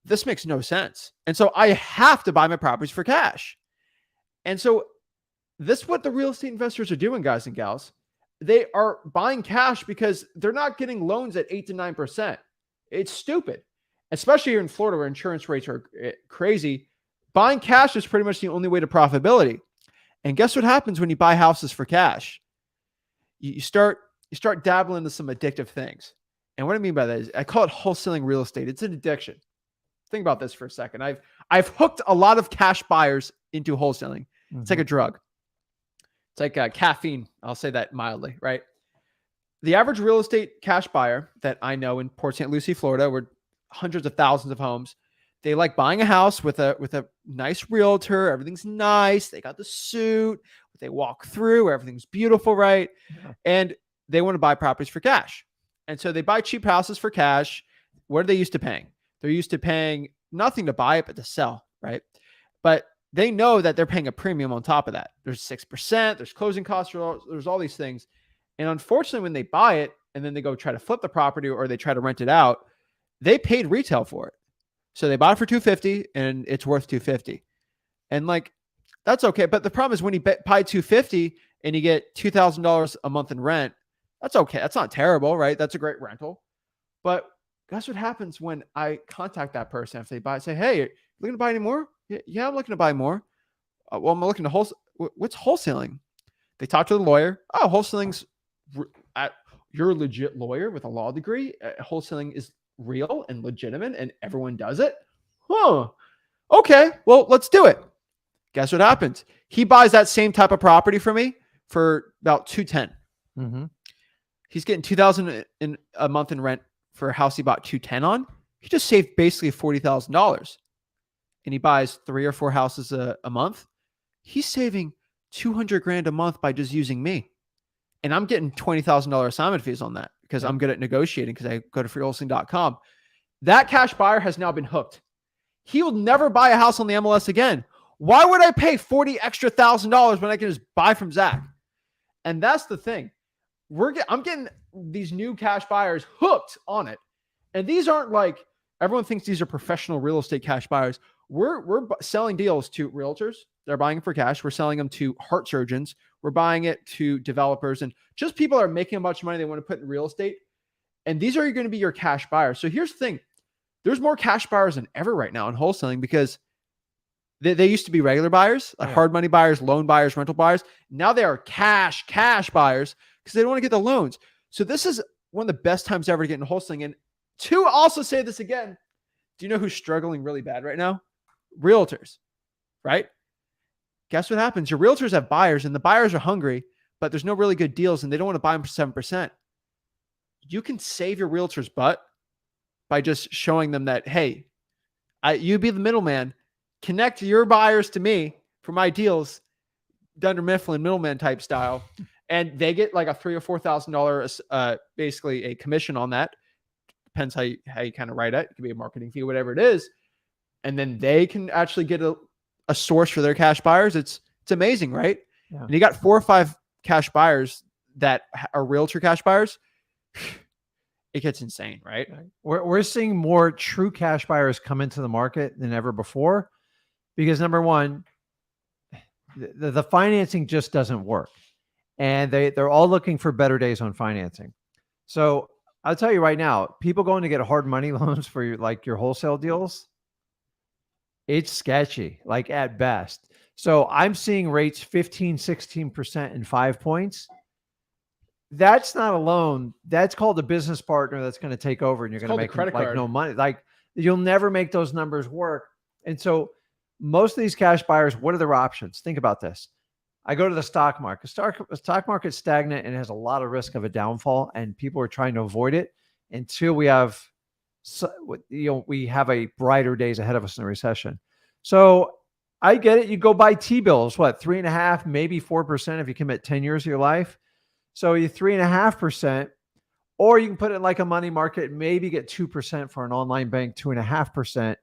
S1: this makes no sense. And so I have to buy my properties for cash. And so this is what the real estate investors are doing, guys and gals. They are buying cash because they're not getting loans at 8 to 9%. It's stupid, especially here in Florida where insurance rates are crazy. Buying cash is pretty much the only way to profitability. And guess what happens when you buy houses for cash? You start dabbling into some addictive things. And what I mean by that is I call it wholesaling real estate. It's an addiction. Think about this for a second. I've hooked a lot of cash buyers into wholesaling. Mm-hmm. It's like a drug. It's like caffeine. I'll say that mildly, right? The average real estate cash buyer that I know in Port St. Lucie, Florida, where hundreds of thousands of homes, they like buying a house with a nice realtor. Everything's nice. They got the suit. They walk through. Everything's beautiful, right? Yeah. And they want to buy properties for cash. And so they buy cheap houses for cash. What are they used to paying? They're used to paying nothing to buy it, but to sell, right? But they know that they're paying a premium on top of that. There's 6%, there's closing costs, there's all these things. And unfortunately, when they buy it and then they go try to flip the property or they try to rent it out, they paid retail for it. So they bought it for $250 and it's worth $250. And like, that's okay. But the problem is when you buy $250 and you get $2,000 a month in rent, that's okay. That's not terrible, right? That's a great rental. But guess what happens when I contact that person after they buy it? Say, hey, you looking to buy any more? Yeah, I'm looking to buy more. Well, I'm looking to wholesale. What's wholesaling? They talk to the lawyer. Oh, wholesaling's you're a legit lawyer with a law degree. Wholesaling is real and legitimate and everyone does it. Huh. Okay, well, let's do it. Guess what happens? He buys that same type of property for me for about $210.
S2: Mm-hmm.
S1: He's getting $2,000 in a month in rent for a house he bought $210 on. He just saved basically $40,000. And he buys 3 or 4 houses a month. He's saving $200,000 a month by just using me. And I'm getting $20,000 assignment fees on that because I'm good at negotiating because I go to freewholesaling.com. That cash buyer has now been hooked. He will never buy a house on the MLS again. Why would I pay $40,000 extra when I can just buy from Zach? And that's the thing. I'm getting these new cash buyers hooked on it. And these aren't like, everyone thinks these are professional real estate cash buyers. We're selling deals to realtors. They're buying for cash. We're selling them to heart surgeons. We're buying it to developers and just people that are making a bunch of money they want to put in real estate. And these are going to be your cash buyers. So here's the thing. There's more cash buyers than ever right now in wholesaling because they used to be regular buyers, like hard money buyers, loan buyers, rental buyers. Now they are cash buyers because they don't want to get the loans. So this is one of the best times ever to get into wholesaling. And to also say this again, do you know who's struggling really bad right now? Realtors, right? Guess what happens? Your realtors have buyers and the buyers are hungry, but there's no really good deals and they don't want to buy them for 7%. You can save your realtor's butt by just showing them that, hey, you be the middleman, connect your buyers to me for my deals, Dunder Mifflin middleman type style, and they get like a $3,000 or $4,000, basically a commission on that. Depends how you kind of write it. It could be a marketing fee, whatever it is, and then they can actually get a source for their cash buyers. It's amazing, right? Yeah. And you got 4 or 5 cash buyers that are realtor cash buyers. It gets insane, right?
S2: We're seeing more true cash buyers come into the market than ever before because number one, the financing just doesn't work. And they're all looking for better days on financing. So I'll tell you right now, people going to get hard money loans for your wholesale deals, it's sketchy, like at best. So I'm seeing rates 15, 16% in 5 points. That's not a loan. That's called a business partner that's going to take over and you're going to make like no money. Like you'll never make those numbers work. And so most of these cash buyers, what are their options? Think about this. I go to the stock market. The stock market's stagnant and has a lot of risk of a downfall and people are trying to avoid it until we have a brighter days ahead of us in a recession. So I get it. You go buy T-bills, 3.5%, maybe 4% if you commit 10 years of your life. So you 3.5%, or you can put it in like a money market, maybe get 2% for an online bank, 2.5%.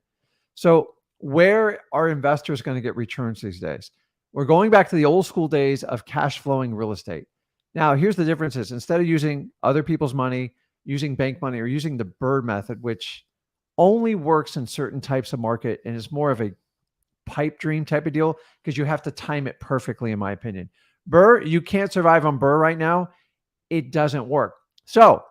S2: So where are investors going to get returns these days? We're going back to the old school days of cash flowing real estate. Now, here's the differences. Instead of using other people's money, using bank money, or using the BRRRR method, which only works in certain types of market and is more of a pipe dream type of deal because you have to time it perfectly, in my opinion. BRRRR, you can't survive on BRRRR right now. It doesn't work. So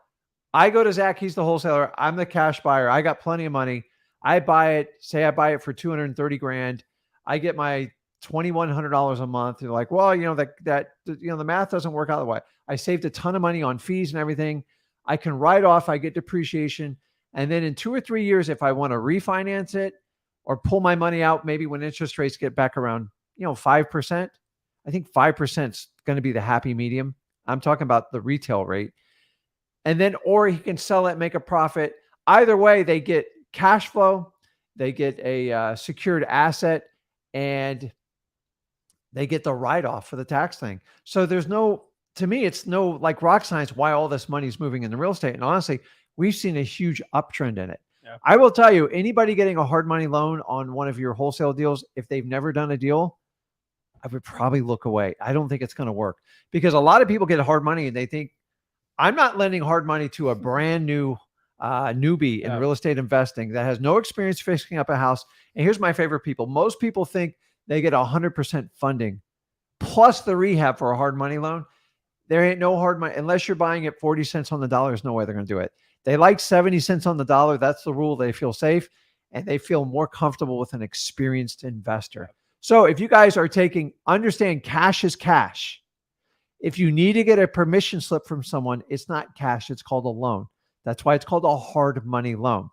S2: I go to Zach. He's the wholesaler. I'm the cash buyer. I got plenty of money. I buy it. Say I buy it for $230,000. I get my $2,100 a month. You're like, well, the math doesn't work out the way. I saved a ton of money on fees and everything. I can write off. I get depreciation. And then in 2 or 3 years, if I want to refinance it or pull my money out, maybe when interest rates get back around, 5%, I think 5% is going to be the happy medium. I'm talking about the retail rate. And then, or he can sell it, make a profit. Either way, they get cash flow, they get a secured asset, and they get the write-off for the tax thing. So to me, it's no like rock science why all this money is moving into real estate. And honestly, we've seen a huge uptrend in it. Yeah. I will tell you, anybody getting a hard money loan on one of your wholesale deals, if they've never done a deal, I would probably look away. I don't think it's going to work because a lot of people get hard money and they think, I'm not lending hard money to a brand new newbie in real estate investing that has no experience fixing up a house. And here's my favorite people. Most people think they get 100% funding plus the rehab for a hard money loan. There ain't no hard money unless you're buying it 40 cents on the dollar. There's no way they're going to do it. They like 70 cents on the dollar. That's the rule. They feel safe and they feel more comfortable with an experienced investor. So if you guys are understand cash is cash. If you need to get a permission slip from someone, it's not cash. It's called a loan. That's why it's called a hard money loan.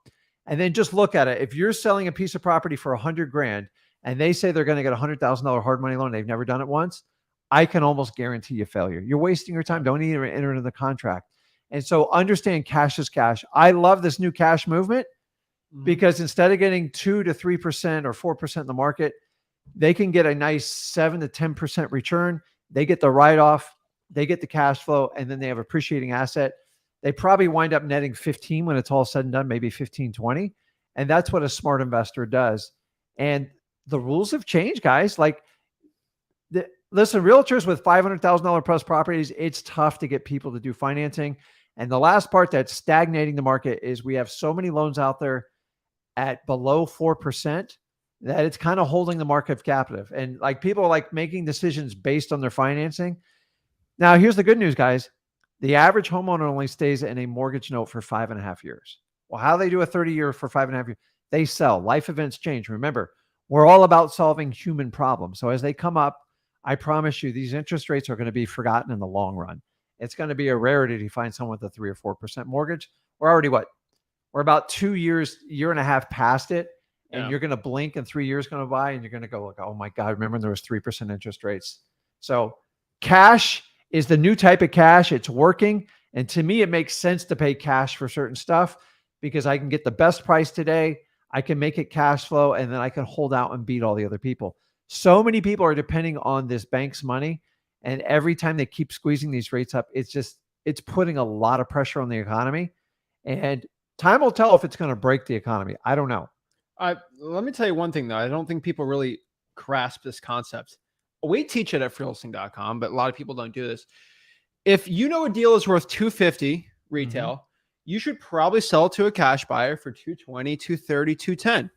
S2: And then just look at it. If you're selling a piece of property for $100,000 and they say they're going to get a $100,000 hard money loan, they've never done it once, I can almost guarantee you failure. You're wasting your time. Don't even enter into the contract. And so understand cash is cash. I love this new cash movement because instead of getting 2 to 3% or 4% in the market, they can get a nice 7 to 10% return. They get the write-off, they get the cash flow, and then they have appreciating asset. They probably wind up netting 15 when it's all said and done, maybe 15, 20. And that's what a smart investor does. And the rules have changed, guys. Like, listen, realtors with $500,000 plus properties, it's tough to get people to do financing. And the last part that's stagnating the market is we have so many loans out there at below 4% that it's kind of holding the market captive. And like people are like making decisions based on their financing. Now, here's the good news, guys. The average homeowner only stays in a mortgage note for 5.5 years. Well, how do they do a 30-year for 5.5 years? They sell. Life events change. Remember, we're all about solving human problems. So as they come up, I promise you, these interest rates are going to be forgotten in the long run. It's going to be a rarity to find someone with a 3 or 4% mortgage. We're already what? We're about 2 years, year and a half past it. And you're going to blink and 3 years going to by and you're going to go like, oh my God, remember there was 3% interest rates. So cash is the new type of cash. It's working. And to me, it makes sense to pay cash for certain stuff because I can get the best price today. I can make it cash flow and then I can hold out and beat all the other people. So many people are depending on this bank's money. And every time they keep squeezing these rates up, it's putting a lot of pressure on the economy. And time will tell if it's going to break the economy. I don't know.
S1: Let me tell you one thing, though. I don't think people really grasp this concept. We teach it at freeholding.com, but a lot of people don't do this. If you know a deal is worth $250 retail, you should probably sell it to a cash buyer for $220, $230, $210.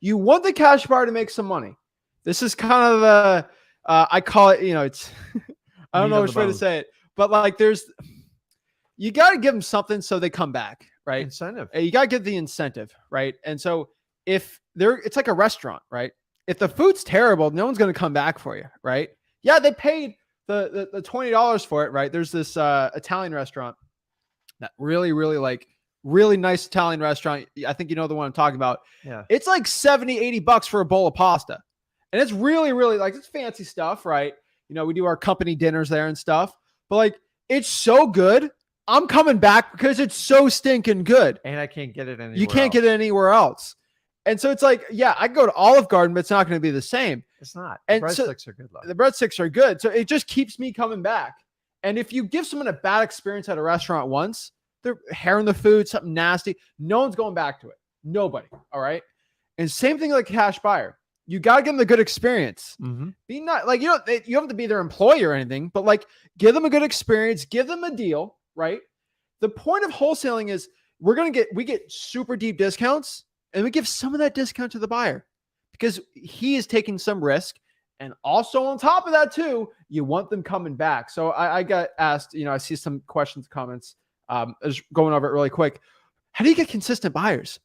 S1: You want the cash buyer to make some money. This is kind of the, I call it, it's, I don't know which way to say it, but like you got to give them something so they come back, right?
S2: Incentive.
S1: You got to give the incentive, right? And so it's like a restaurant, right? If the food's terrible, no one's going to come back for you, right? Yeah, they paid the $20 for it, right? There's this Italian restaurant that really nice Italian restaurant. I think you know the one I'm talking about.
S2: Yeah.
S1: It's like $70, $80 for a bowl of pasta. And it's really like, it's fancy stuff, right? We do our company dinners there and stuff, but like, it's so good. I'm coming back because it's so stinking good.
S2: And I can't get it anywhere
S1: You can't get it anywhere else. And so it's like, yeah, I go to Olive Garden, but it's not going to be the same.
S2: It's not.
S1: And
S2: the breadsticks are good.
S1: The breadsticks are good. So it just keeps me coming back. And if you give someone a bad experience at a restaurant once, they're hairing the food, something nasty, no one's going back to it. Nobody. All right. And same thing like cash buyer. You got to give them the good experience. Be not like, you don't have to be their employee or anything, but like give them a good experience, give them a deal, right? The point of wholesaling is we get super deep discounts and we give some of that discount to the buyer because he is taking some risk. And also on top of that too, you want them coming back. So I got asked, I see some questions, comments, just going over it really quick. How do you get consistent buyers?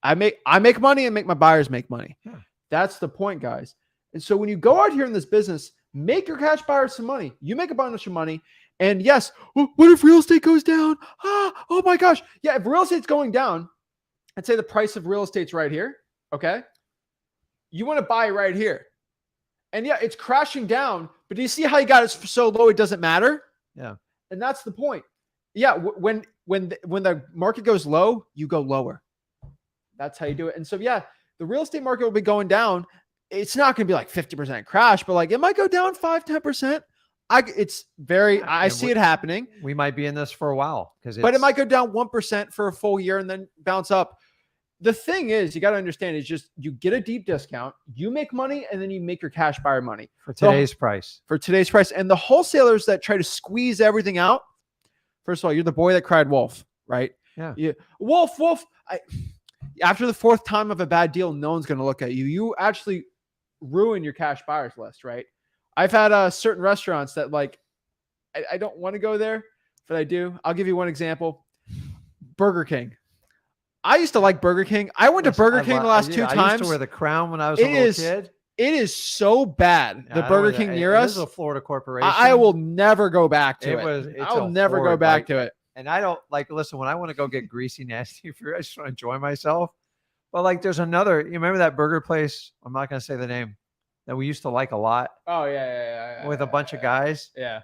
S1: I make money and make my buyers make money.
S2: Yeah.
S1: That's the point, guys. And so when you go out here in this business, make your cash buyers some money. You make a bunch of money. And yes, what if real estate goes down? Oh my gosh. Yeah, if real estate's going down, I'd say the price of real estate's right here. Okay. You want to buy right here. And yeah, it's crashing down, but do you see how you got it so low it doesn't matter?
S2: Yeah.
S1: And that's the point. Yeah, when the market goes low, you go lower. That's how you do it. And so yeah, the real estate market will be going down. It's not going to be like 50% crash, but like it might go down 5-10%. I see it happening.
S2: We might be in this for a while
S1: but it might go down 1% for a full year and then bounce up. The thing is, you got to understand is just you get a deep discount, you make money, and then you make your cash buyer money
S2: for today's price.
S1: And the wholesalers that try to squeeze everything out, first of all, you're the boy that cried wolf, right?
S2: Yeah.
S1: Wolf. After the fourth time of a bad deal, no one's going to look at you. You actually ruin your cash buyers list, right? I've had certain restaurants that like, I don't want to go there, but I do. I'll give you one example. Burger King. I used to like Burger King. I went to Burger King the last 2 times.
S2: I used to wear the crown when I was a little kid.
S1: It is so bad. The Burger King near us.
S2: This is a Florida corporation.
S1: I will never go back to it. I'll never go back to it.
S2: And I don't listen, when I want to go get greasy, nasty food, I just want to enjoy myself. But like there's another, you remember that burger place? I'm not going to say the name that we used to like a lot.
S1: Oh yeah.
S2: With a bunch of guys.
S1: Yeah.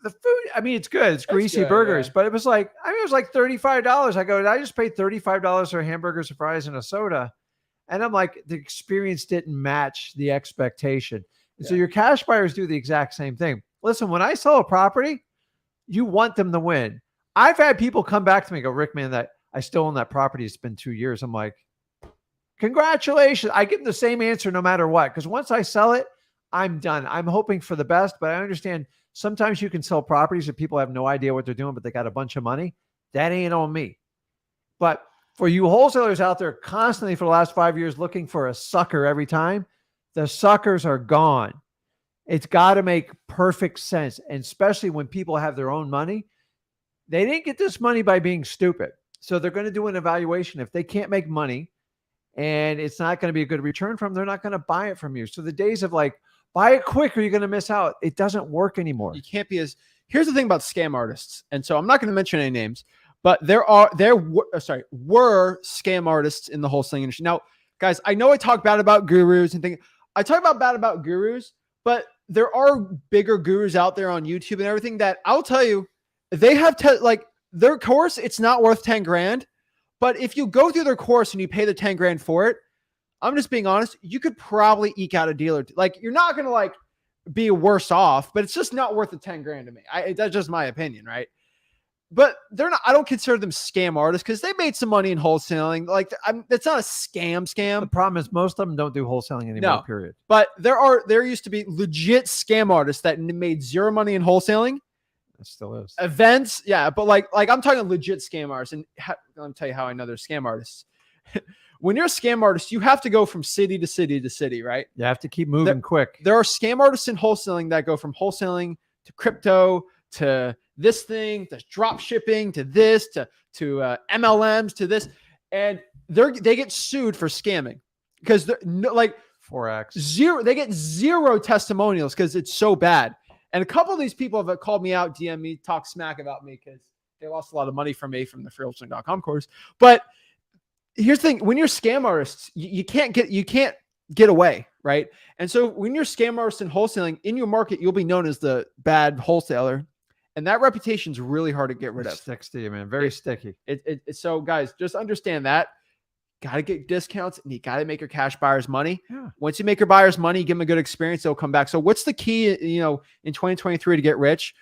S2: The food, I mean, it's good. It's greasy burgers, but it was like, it was like $35. I go, I just paid $35 for hamburgers and fries and a soda. And I'm like, the experience didn't match the expectation. And so your cash buyers do the exact same thing. Listen, when I sell a property, you want them to win. I've had people come back to me and go, Rick, man, that I still own that property. It's been 2 years. I'm like, congratulations. I give them the same answer no matter what. Because once I sell it, I'm done. I'm hoping for the best, but I understand sometimes you can sell properties that people have no idea what they're doing, but they got a bunch of money. That ain't on me. But for you wholesalers out there constantly for the last 5 years looking for a sucker every time, the suckers are gone. It's got to make perfect sense. And especially when people have their own money, they didn't get this money by being stupid. So they're going to do an evaluation. If they can't make money and it's not going to be a good return from them, they're not going to buy it from you. So the days of like, buy it quick or you're going to miss out, it doesn't work anymore.
S1: You can't be as, here's the thing about scam artists. And so I'm not going to mention any names, but there were scam artists in the wholesaling industry. Now, guys, I know I talk bad about gurus and things. I talk bad about gurus, but there are bigger gurus out there on YouTube and everything that I'll tell you, they have like their course. It's not worth 10 grand, but if you go through their course and you pay the 10 grand for it, I'm just being honest, you could probably eke out a deal or two. Like, you're not going to like be worse off, but it's just not worth the 10 grand to me. That's just my opinion. Right. But they're not, I don't consider them scam artists because they made some money in wholesaling. Like, it's not a scam.
S2: The problem is most of them don't do wholesaling anymore, period.
S1: But there used to be legit scam artists that made zero money in wholesaling.
S2: It still is.
S1: Events. Yeah. But like I'm talking legit scam artists. And let me tell you how I know they're scam artists. When you're a scam artist, you have to go from city to city to city, right?
S2: You have to keep moving quick.
S1: There are scam artists in wholesaling that go from wholesaling to crypto to this thing, to drop shipping, to this, to MLMs, to this, and they get sued for scamming because they're like
S2: Forex
S1: zero. They get zero testimonials because it's so bad. And a couple of these people have called me out, DM me, talk smack about me because they lost a lot of money from me from the freewholesaling.com course. But here's the thing: when you're scam artists, you can't get away, right? And so when you're scam artists in wholesaling in your market, you'll be known as the bad wholesaler. And that reputation is really hard to get rid of.
S2: Sticks to you, man. Very sticky.
S1: So guys, just understand that. Got to get discounts and you got to make your cash buyers money.
S2: Yeah.
S1: Once you make your buyers money, give them a good experience, they'll come back. So what's the key, in 2023 to get rich?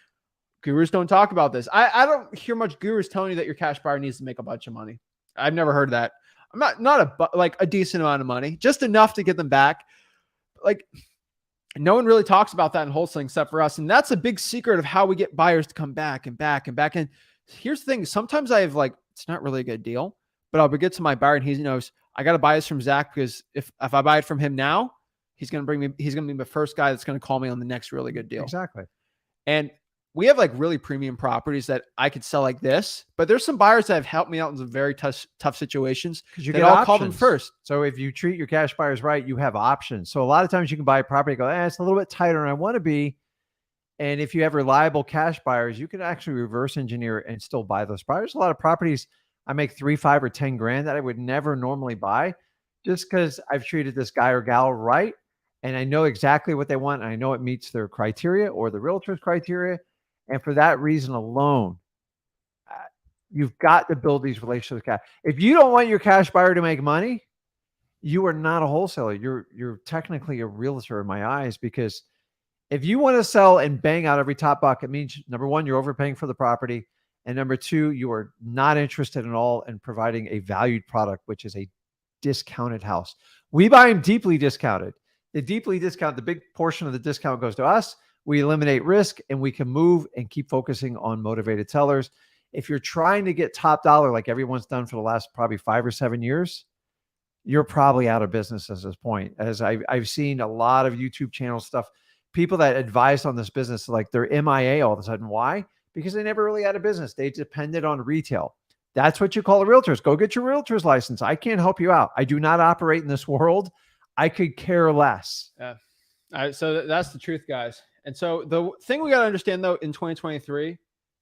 S1: Gurus don't talk about this. I don't hear much gurus telling you that your cash buyer needs to make a bunch of money. I've never heard that. I'm not a decent amount of money, just enough to get them back. Like, no one really talks about that in wholesaling except for us. And that's a big secret of how we get buyers to come back and back and back. And here's the thing. Sometimes I have it's not really a good deal, but I'll get to my buyer and he knows I got to buy this from Zach because if I buy it from him now, he's going to be the first guy that's going to call me on the next really good deal.
S2: Exactly.
S1: And we have really premium properties that I could sell like this, but there's some buyers that have helped me out in some very tough situations.
S2: Because you
S1: I'll call them first.
S2: So if you treat your cash buyers right, you have options. So a lot of times you can buy a property, go, it's a little bit tighter than I want to be. And if you have reliable cash buyers, you can actually reverse engineer and still buy those buyers. A lot of properties I make 3, 5, or 10 grand that I would never normally buy just because I've treated this guy or gal right. And I know exactly what they want. And I know it meets their criteria or the realtor's criteria. And for that reason alone, you've got to build these relationships. If you don't want your cash buyer to make money, you are not a wholesaler. You're technically a realtor in my eyes, because if you want to sell and bang out every top buck, it means number one, you're overpaying for the property. And number two, you are not interested at all in providing a valued product, which is a discounted house. We buy them deeply discounted. The deeply discounted, the big portion of the discount goes to us. We eliminate risk and we can move and keep focusing on motivated sellers. If you're trying to get top dollar, like everyone's done for the last probably 5 or 7 years, you're probably out of business at this point. As I've seen a lot of YouTube channel stuff, people that advised on this business, they're MIA all of a sudden. Why? Because they never really had a business. They depended on retail. That's what you call a realtor. Go get your realtor's license. I can't help you out. I do not operate in this world. I could care less.
S1: Yeah. All right. So that's the truth, guys. And so the thing we got to understand, though, in 2023,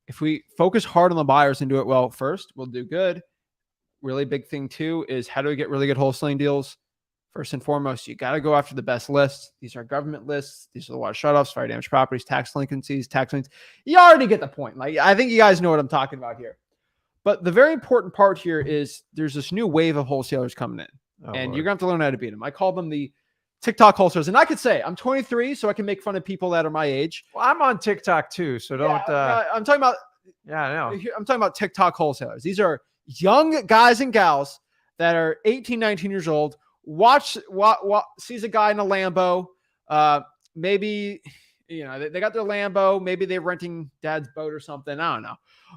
S1: if we focus hard on the buyers and do it well first, we'll do good. Really big thing, too, is how do we get really good wholesaling deals? First and foremost, you got to go after the best lists. These are government lists. These are the water shutoffs, fire damaged properties, tax delinquencies, tax liens. You already get the point. I think you guys know what I'm talking about here. But the very important part here is there's this new wave of wholesalers coming in. And Lord, you're going to have to learn how to beat them. I call them the TikTok wholesalers. And I could say I'm 23, so I can make fun of people that are my age.
S2: Well, I'm on TikTok too, so don't.
S1: I'm talking about.
S2: Yeah, I know.
S1: I'm talking about TikTok wholesalers. These are young guys and gals that are 18, 19 years old. Sees a guy in a Lambo, maybe, they got their Lambo, maybe they're renting dad's boat or something. I don't know.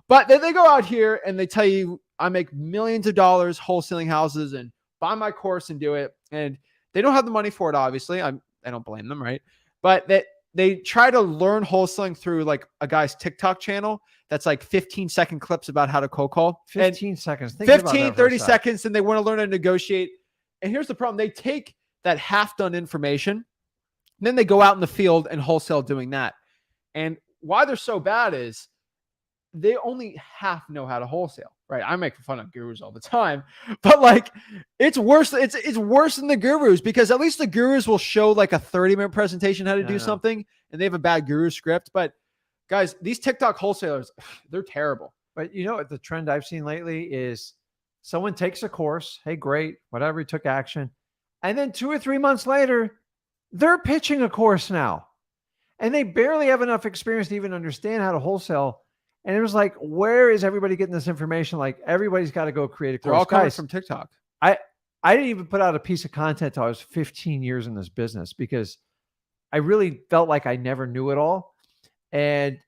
S1: But then they go out here and they tell you, I make millions of dollars wholesaling houses and buy my course and do it. And they don't have the money for it, obviously. I don't blame them, right? But they try to learn wholesaling through like a guy's TikTok channel that's like 15-second clips about how to cold call.
S2: 15 seconds. Think
S1: 15, 30 seconds, and they want to learn how to negotiate. And here's the problem. They take that half-done information, and then they go out in the field and wholesale doing that. And why they're so bad is they only half know how to wholesale, right? I make fun of gurus all the time, but like it's worse. It's worse than the gurus, because at least the gurus will show like a 30-minute presentation how to do something, and they have a bad guru script. But guys, these TikTok wholesalers, they're terrible.
S2: But you know what the trend I've seen lately is someone takes a course. Hey, great, whatever, he took action. And then 2 or 3 months later, they're pitching a course now. And they barely have enough experience to even understand how to wholesale. And it was like, where is everybody getting this information? Like, everybody's got to go create a course.
S1: They're all coming
S2: Guys,
S1: from TikTok.
S2: I didn't even put out a piece of content until I was 15 years in this business, because I really felt like I never knew it all. And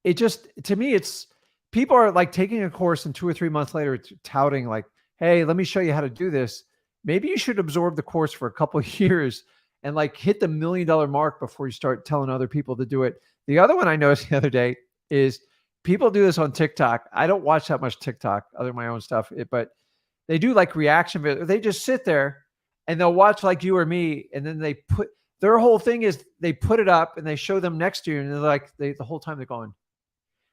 S2: it just, to me, it's people are like taking a course and 2 or 3 months later touting like, hey, let me show you how to do this. Maybe you should absorb the course for a couple of years and like hit the $1 million mark before you start telling other people to do it. The other one I noticed the other day is people do this on TikTok. I don't watch that much TikTok other than my own stuff, but they do like reaction videos. They just sit there and they'll watch like you or me. And then they put, their whole thing is they put it up and they show them next to you. And they're like, the whole time they're going,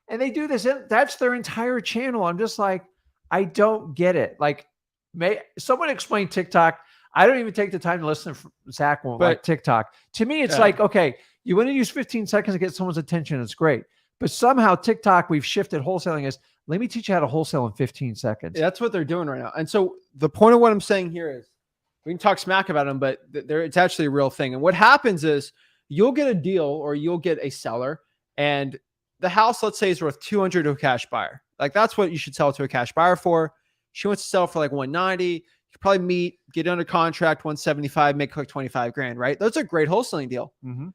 S2: and they do this. That's their entire channel. I'm just like, I don't get it. Like, someone explain TikTok. I don't even take the time to listen. Zach won't like TikTok. To me, it's like, okay, you want to use 15 seconds to get someone's attention. It's great. But somehow TikTok, we've shifted wholesaling is, let me teach you how to wholesale in 15 seconds.
S1: Yeah, that's what they're doing right now. And so the point of what I'm saying here is, we can talk smack about them, but it's actually a real thing. And what happens is you'll get a deal or you'll get a seller, and the house, let's say, is worth 200 to a cash buyer. Like, that's what you should sell to a cash buyer for. She wants to sell for like 190. You could probably get under contract 175, make like 25 grand, right? That's a great wholesaling deal.
S2: Mm-hmm.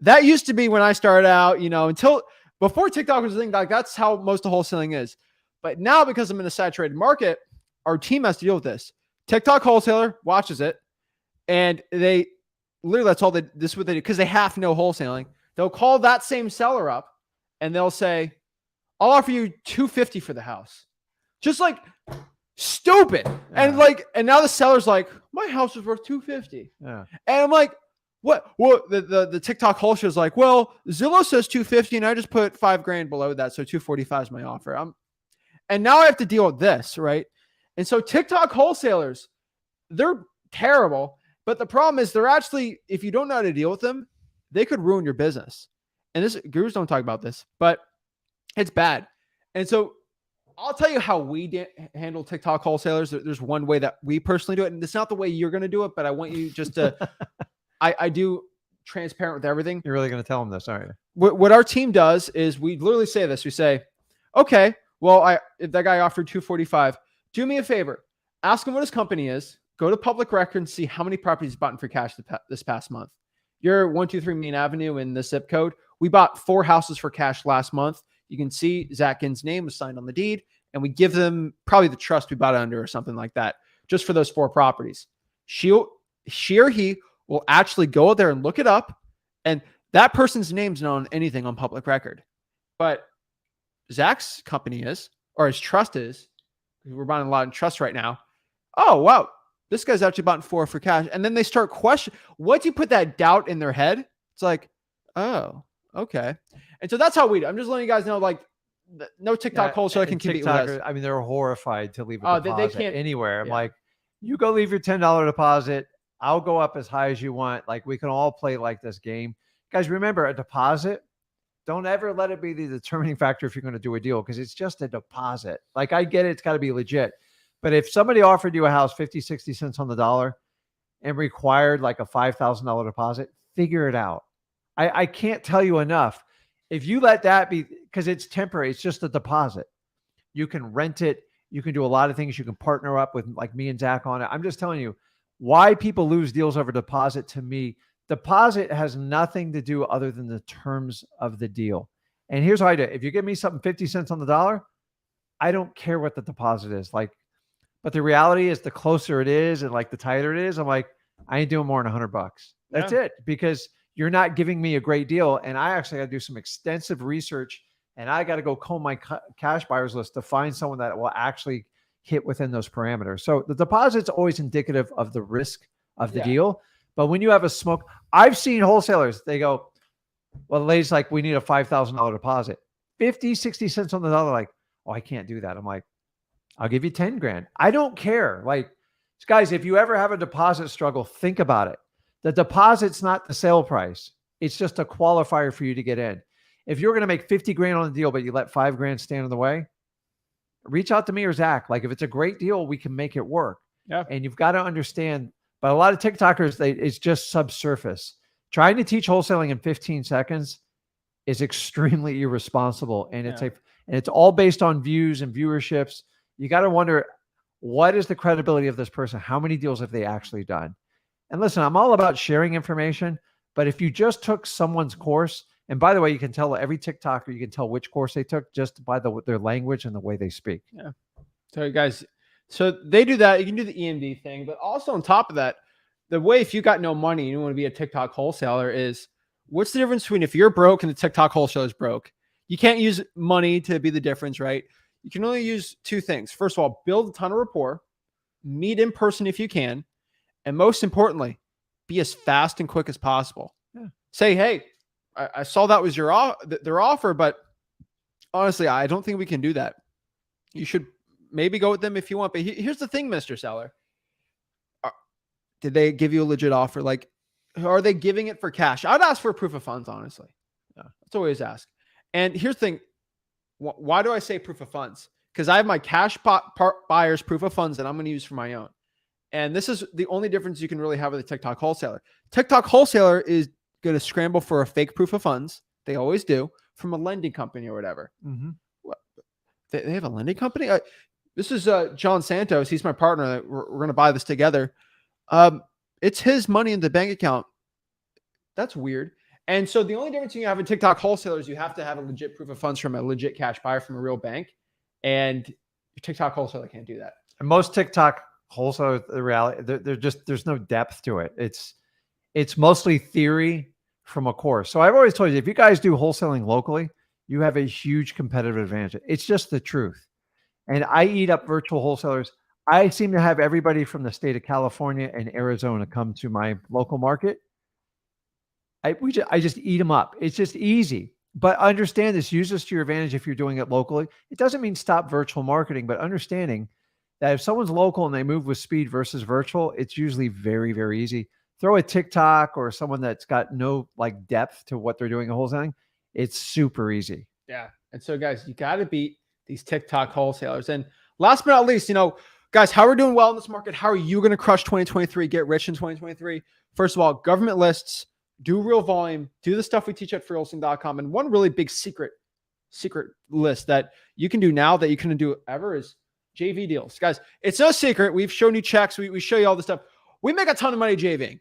S1: That used to be when I started out, until before TikTok was a thing, like that's how most of wholesaling is. But now, because I'm in a saturated market, our team has to deal with this. TikTok wholesaler watches it, and they literally, this is what they do, because they half know wholesaling. They'll call that same seller up and they'll say, I'll offer you $250 for the house. Just like stupid. Yeah. And now the seller's like, my house is worth $250.
S2: Yeah.
S1: And I'm like, what? Well, the TikTok wholesaler is like, well, Zillow says $250 and I just put $5 grand below that. So $245 is my offer. And now I have to deal with this, right? And so TikTok wholesalers, they're terrible. But the problem is they're actually, if you don't know how to deal with them, they could ruin your business. And this, gurus don't talk about this, but it's bad. And so I'll tell you how we handle TikTok wholesalers. There's one way that we personally do it. And it's not the way you're going to do it, but I want you just to, I do transparent with everything.
S2: You're really going to tell them this, aren't you?
S1: What our team does is we literally say this. We say, okay, well, if that guy offered $245, do me a favor. Ask him what his company is. Go to public record and see how many properties he's bought for cash this past month. You're 123 Main Avenue in the zip code. We bought 4 houses for cash last month. You can see Zach Ginn's name was signed on the deed, and we give them probably the trust we bought it under or something like that, just for those 4 properties. She or he will actually go there and look it up, and that person's name's not on anything on public record. But Zach's company is, or his trust is, because we're buying a lot in trust right now. Oh, wow. This guy's actually bought 4 for cash. And then they start questioning. Once you put that doubt in their head, it's like, oh, okay. And so that's how we do. I'm just letting you guys know, like, no TikTok wholesaler can compete with us.
S2: I mean, they're horrified to leave a deposit
S1: they can't
S2: anywhere. I'm like, you go leave your $10 deposit. I'll go up as high as you want. Like, we can all play like this game. Guys, remember, a deposit, don't ever let it be the determining factor if you're going to do a deal, because it's just a deposit. Like, I get it. It's got to be legit. But if somebody offered you a house 50, 60 cents on the dollar and required like a $5,000 deposit, figure it out. I can't tell you enough. If you let that be, because it's temporary, it's just a deposit. You can rent it. You can do a lot of things. You can partner up with like me and Zach on it. I'm just telling you why people lose deals over deposit. To me, Deposit has nothing to do other than the terms of the deal. And here's how I do it. If you give me something 50 cents on the dollar, I don't care what the deposit is. Like, but the reality is the closer it is and like the tighter it is, I'm like, I ain't doing more than $100. That's it. Because you're not giving me a great deal. And I actually got to do some extensive research, and I got to go comb my cash buyers list to find someone that will actually hit within those parameters. So the deposit's always indicative of the risk of the deal. But when you have a smoke, I've seen wholesalers, they go, well, the lady's like, we need a $5,000 deposit. 50, 60 cents on the dollar. Like, oh, I can't do that. I'm like, I'll give you 10 grand. I don't care. Like, guys, if you ever have a deposit struggle, think about it. The deposit's not the sale price. It's just a qualifier for you to get in. If you're going to make 50 grand on the deal, but you let 5 grand stand in the way, reach out to me or Zach. Like, if it's a great deal, we can make it work.
S1: Yeah.
S2: And you've got to understand, but a lot of TikTokers, it's just subsurface. Trying to teach wholesaling in 15 seconds is extremely irresponsible. And it's all based on views and viewerships. You got to wonder, what is the credibility of this person? How many deals have they actually done? And listen, I'm all about sharing information, but if you just took someone's course, and by the way, you can tell every TikToker, you can tell which course they took just by their language and the way they speak.
S1: Yeah. So guys, so they do that. You can do the EMD thing, but also on top of that, the way, if you got no money and you want to be a TikTok wholesaler, is what's the difference between if you're broke and the TikTok wholesaler is broke? You can't use money to be the difference, right? You can only use 2 things. First of all, build a ton of rapport, meet in person if you can, and most importantly, be as fast and quick as possible.
S2: Yeah.
S1: Say, hey, I saw that was their offer, but honestly, I don't think we can do that. You should maybe go with them if you want. But here's the thing, Mr. Seller. Did they give you a legit offer? Like, are they giving it for cash? I'd ask for a proof of funds, honestly. Yeah, that's always ask. And here's the thing. Why do I say proof of funds? Because I have my cash buyers proof of funds that I'm going to use for my own. And this is the only difference you can really have with a TikTok wholesaler. TikTok wholesaler is going to scramble for a fake proof of funds. They always do, from a lending company or whatever.
S2: Mm-hmm.
S1: They have a lending company? This is John Santos. He's my partner. We're going to buy this together. It's his money in the bank account. That's weird. And so the only difference you have in TikTok wholesalers, you have to have a legit proof of funds from a legit cash buyer from a real bank. And your TikTok wholesaler can't do that.
S2: And most TikTok wholesalers, the reality, there's no depth to it. It's mostly theory from a course. So I've always told you, if you guys do wholesaling locally, you have a huge competitive advantage. It's just the truth. And I eat up virtual wholesalers. I seem to have everybody from the state of California and Arizona come to my local market. I just eat them up. It's just easy. But understand this, use this to your advantage if you're doing it locally. It doesn't mean stop virtual marketing, but understanding that if someone's local and they move with speed versus virtual, it's usually very, very easy. Throw a TikTok or someone that's got no like depth to what they're doing in wholesaling. It's super easy.
S1: Yeah. And so guys, you got to beat these TikTok wholesalers. And last but not least, guys, how we're doing well in this market. How are you going to crush 2023, get rich in 2023? First of all, government lists, do real volume, do the stuff we teach at freewholesaling.com. And one really big secret list that you can do now that you couldn't do ever is JV deals. Guys, it's no secret. We've shown you checks. We show you all this stuff. We make a ton of money JVing.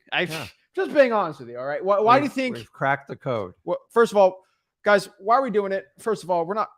S1: Just being honest with you. All right. Why do you think
S2: we've cracked the code?
S1: Well, first of all, guys, why are we doing it? First of all, we're not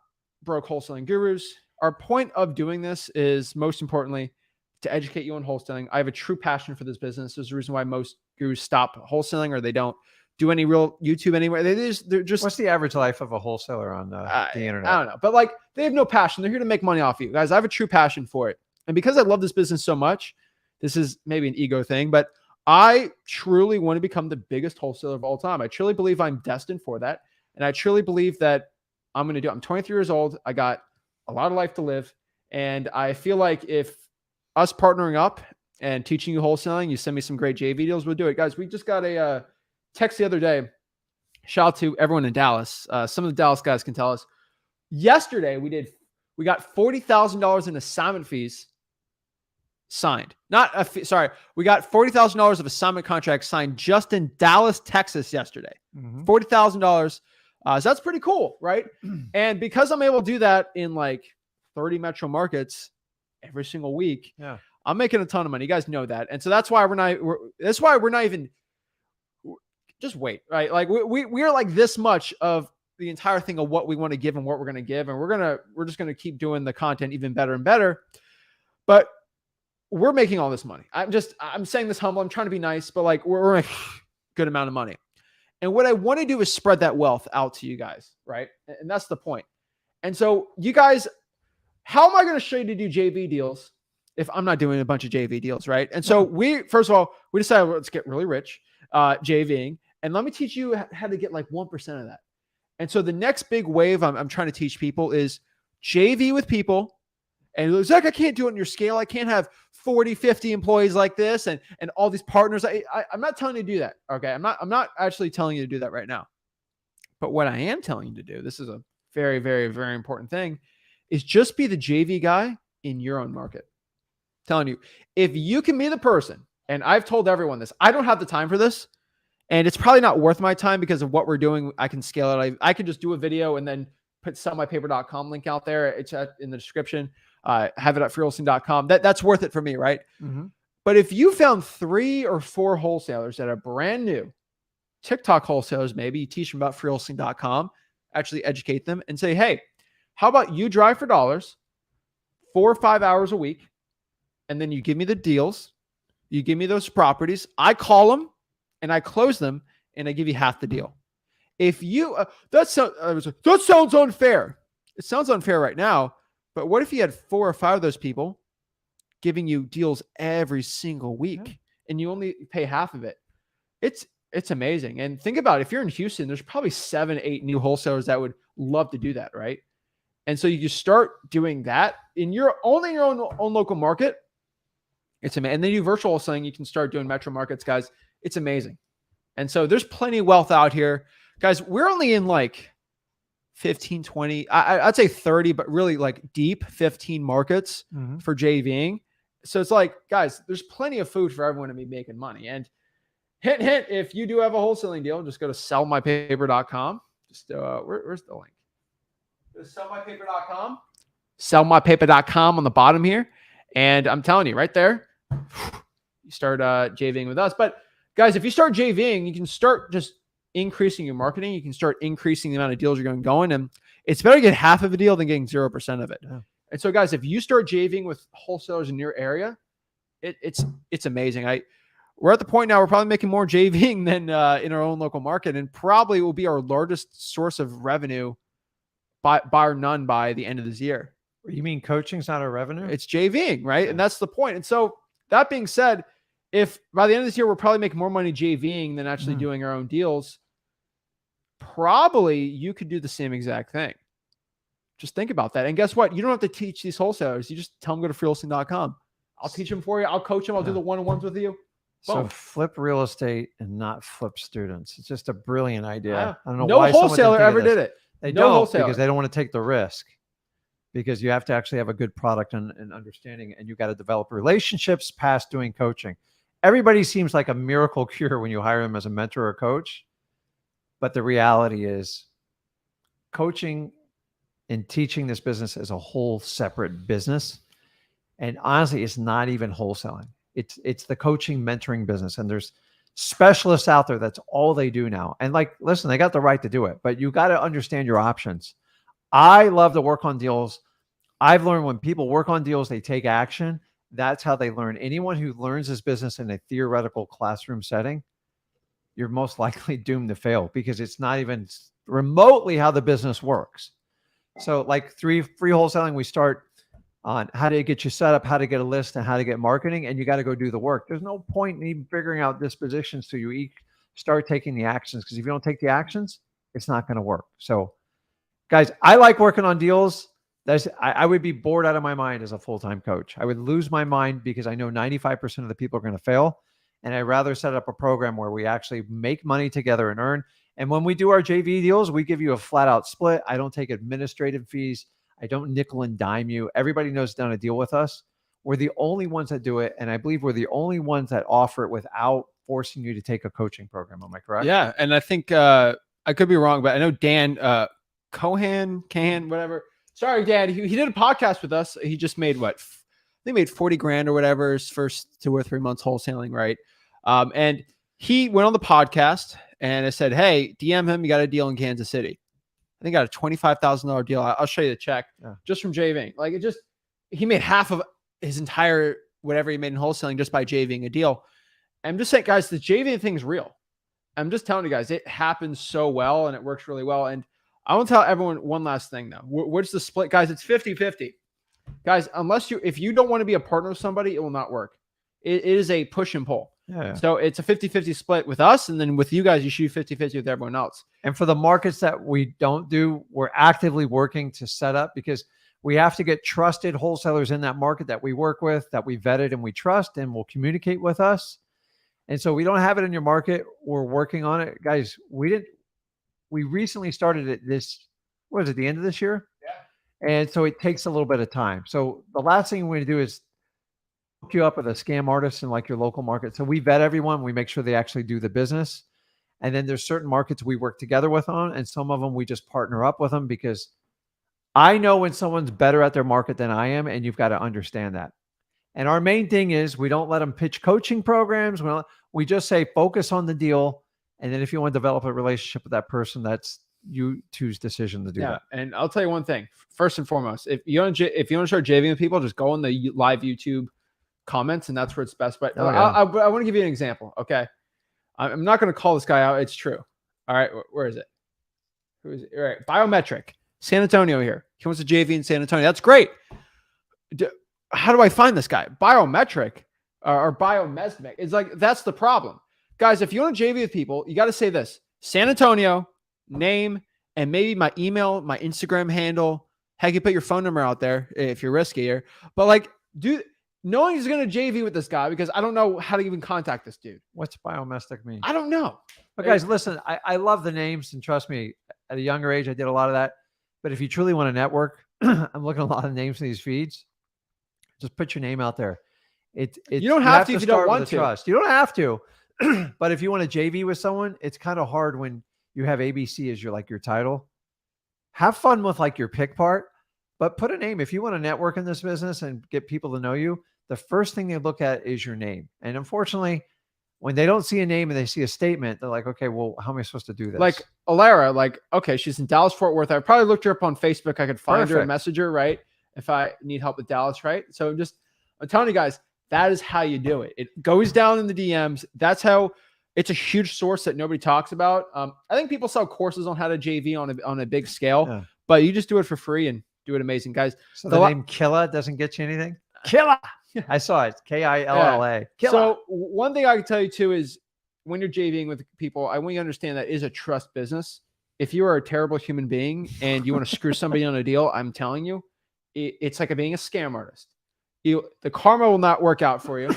S1: broke wholesaling gurus. Our point of doing this is most importantly to educate you on wholesaling. I have a true passion for this business. There's a reason why most gurus stop wholesaling or they don't do any real YouTube anywhere. They're just. What's
S2: the average life of a wholesaler on the internet?
S1: I don't know, but like they have no passion. They're here to make money off you, guys. I have a true passion for it, and because I love this business so much, this is maybe an ego thing, but I truly want to become the biggest wholesaler of all time. I truly believe I'm destined for that, and I truly believe that I'm going to do it. I'm 23 years old. I got a lot of life to live, and I feel like if us partnering up and teaching you wholesaling, you send me some great JV deals, we'll do it. Guys, we just got a text the other day. Shout out to everyone in Dallas. Some of the Dallas guys can tell us. Yesterday, we got $40,000 in assignment fees signed. We got $40,000 of assignment contracts signed just in Dallas, Texas yesterday.
S2: Mm-hmm.
S1: $40,000. So that's pretty cool, right? And because I'm able to do that in like 30 metro markets every single week, I'm making a ton of money. You guys know that. And so that's why we're not even just wait, right? Like we are like this much of the entire thing of what we want to give and what we're going to give. And we're just going to keep doing the content even better and better. But we're making all this money. I'm saying this humble. I'm trying to be nice, but like we're making a good amount of money. And what I want to do is spread that wealth out to you guys, right? And that's the point. And so you guys, how am I going to show you to do JV deals if I'm not doing a bunch of JV deals, right? And so first of all, we decided let's get really rich JVing. And let me teach you how to get like 1% of that. And so the next big wave I'm trying to teach people is JV with people. And Zach, I can't do it on your scale. I can't have 40, 50 employees like this and all these partners. I'm not telling you to do that. Okay. I'm not actually telling you to do that right now. But what I am telling you to do, this is a very, very, very important thing, is just be the JV guy in your own market. I'm telling you, if you can be the person, and I've told everyone this, I don't have the time for this. And it's probably not worth my time because of what we're doing. I can scale it. I can just do a video and then put sellmypaper.com link out there. It's in the description. Have it at freewholesaling.com. That's worth it for me, right? Mm-hmm. But if you found 3 or 4 wholesalers that are brand new, TikTok wholesalers, maybe you teach them about freewholesaling.com, actually educate them and say, hey, how about you drive for dollars 4 or 5 hours a week, and then you give me the deals, you give me those properties, I call them, and I close them, and I give you half the deal. If you that sounds unfair. It sounds unfair right now, but what if you had 4 or 5 of those people giving you deals every single week, and you only pay half of it? It's amazing. And think about it, if you're in Houston, there's probably 7, 8 new wholesalers that would love to do that, right? And so you just start doing that in your own local market. It's amazing. And then you virtual wholesaling, you can start doing metro markets, guys. It's amazing. And so there's plenty of wealth out here. Guys, we're only in like 15, 20, I'd say 30, but really like deep 15 markets for JVing. So it's like, guys, there's plenty of food for everyone to be making money. And hint, if you do have a wholesaling deal, just go to sellmypaper.com. Just where's the link? Go to sellmypaper.com. Sellmypaper.com on the bottom here. And I'm telling you right there, you start JVing with us. But guys, if you start JVing, you can start just increasing your marketing. You can start increasing the amount of deals you're going. And it's better to get half of a deal than getting 0% of it. Yeah. And so guys, if you start JVing with wholesalers in your area, it's amazing. We're at the point now, we're probably making more JVing than in our own local market, and probably will be our largest source of revenue by or none by the end of this year.
S2: You mean coaching's not our revenue?
S1: It's JVing, right? Yeah. And that's the point. And so that being said, if by the end of this year, we're probably making more money JVing than actually doing our own deals, probably you could do the same exact thing. Just think about that. And guess what? You don't have to teach these wholesalers. You just tell them go to freewholesaling.com. I'll teach them for you. I'll coach them. I'll do the one-on-ones with you. Boom.
S2: So flip real estate and not flip students. It's just a brilliant idea.
S1: Yeah.
S2: I don't know
S1: no
S2: why
S1: wholesaler ever did it.
S2: They don't, because they don't want to take the risk, because you have to actually have a good product and understanding, and you got to develop relationships past doing coaching. Everybody seems like a miracle cure when you hire them as a mentor or coach. But the reality is coaching and teaching this business is a whole separate business. And honestly, it's not even wholesaling. It's the coaching, mentoring business. And there's specialists out there. That's all they do now. And like, listen, they got the right to do it, but you got to understand your options. I love to work on deals. I've learned when people work on deals, they take action. That's how they learn. Anyone who learns this business in a theoretical classroom setting, you're most likely doomed to fail, because it's not even remotely how the business works. So like free wholesaling, we start on how to get you set up, how to get a list, and how to get marketing, and you got to go do the work. There's no point in even figuring out dispositions till you start taking the actions, because if you don't take the actions, it's not going to work. So guys, I like working on deals. I would be bored out of my mind as a full-time coach. I would lose my mind, because I know 95% of the people are going to fail. And I'd rather set up a program where we actually make money together and earn. And when we do our JV deals, we give you a flat out split. I don't take administrative fees. I don't nickel and dime you. Everybody knows done a deal with us. We're the only ones that do it. And I believe we're the only ones that offer it without forcing you to take a coaching program. Am I correct?
S1: Yeah. And I think I could be wrong, but I know Dan Cohan, whatever. Sorry, Dan. He did a podcast with us. He just made they made 40 grand or whatever his first 2 or 3 months wholesaling, right? And he went on the podcast and I said, hey, DM him. You got a deal in Kansas City. I think I got a $25,000 deal. I'll show you the check just from JVing. Like he made half of his entire whatever he made in wholesaling just by JVing a deal. I'm just saying, guys, the JVing thing is real. I'm just telling you guys, it happens so well and it works really well. And I want to tell everyone one last thing though. What's the split, guys? It's 50-50. Guys, if you don't want to be a partner with somebody, it will not work. It is a push and pull.
S2: Yeah.
S1: So it's a 50-50 split with us. And then with you guys, you shoot 50-50 with everyone else.
S2: And for the markets that we don't do, we're actively working to set up, because we have to get trusted wholesalers in that market that we work with, that we vetted and we trust and will communicate with us. And so we don't have it in your market. We're working on it. Guys, we recently started it the end of this year? Yeah. And so it takes a little bit of time. So the last thing we're going to do is hook you up with a scam artist in like your local market. So we vet everyone. We make sure they actually do the business. And then there's certain markets we work together with on, and some of them we just partner up with them, because I know when someone's better at their market than I am, and you've got to understand that. And our main thing is we don't let them pitch coaching programs. We just say, focus on the deal. And then if you want to develop a relationship with that person, that's you two's decision to do that.
S1: And I'll tell you one thing, first and foremost, if you want to start JVing with people, just go on the live YouTube comments, and that's where it's best. But I want to give you an example. Okay. I'm not going to call this guy out. It's true. All right. Where is it? Who is it? All right. Biometric. San Antonio here. He wants to JV in San Antonio. That's great. How do I find this guy? Biometric or biomesmic. It's like, that's the problem. Guys, if you want to JV with people, you got to say this: San Antonio, name, and maybe my email, my Instagram handle. Heck, you put your phone number out there if you're riskier. But like, knowing he's going to JV with this guy, because I don't know how to even contact this dude.
S2: What's biomestic mean?
S1: I don't know.
S2: But guys, listen, I love the names, and trust me, at a younger age, I did a lot of that. But if you truly want to network, I'm looking at a lot of names in these feeds. Just put your name out there. You
S1: don't have to if you don't want to.
S2: Trust. You don't have to. But if you want to JV with someone, it's kind of hard when you have ABC as your title. Have fun with like your pick part, but put a name. If you want to network in this business and get people to know you, the first thing they look at is your name. And unfortunately, when they don't see a name and they see a statement, they're like, okay, well, how am I supposed to do this?
S1: Like Alara, okay, she's in Dallas, Fort Worth. I probably looked her up on Facebook. I could find her and message her, right? If I need help with Dallas, right? So I'm telling you guys, that is how you do it. It goes down in the DMs. That's how it's a huge source that nobody talks about. I think people sell courses on how to JV on a big scale, but you just do it for free and do it amazing, guys.
S2: So the name Killa doesn't get you anything? Killa. I saw it. Killa.
S1: Yeah. So one thing I can tell you too is when you're JVing with people, I want you to understand that it is a trust business. If you are a terrible human being and you want to screw somebody on a deal, I'm telling you, it's like being a scam artist. The karma will not work out for you.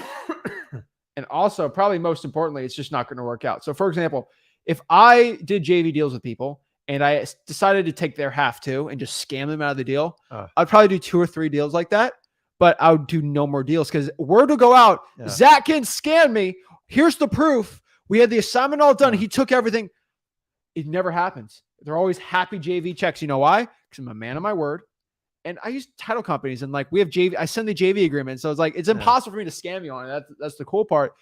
S1: And also, probably most importantly, it's just not going to work out. So for example, if I did JV deals with people and I decided to take their half too and just scam them out of the deal, I'd probably do 2 or 3 deals like that. But I would do no more deals, because word will go out. Yeah. Zach Ginn scammed me. Here's the proof. We had the assignment all done. He took everything. It never happens. They're always happy JV checks. You know why? Because I'm a man of my word. And I use title companies, and we have JV. I send the JV agreement. So it's impossible for me to scam you on it. That's the cool part.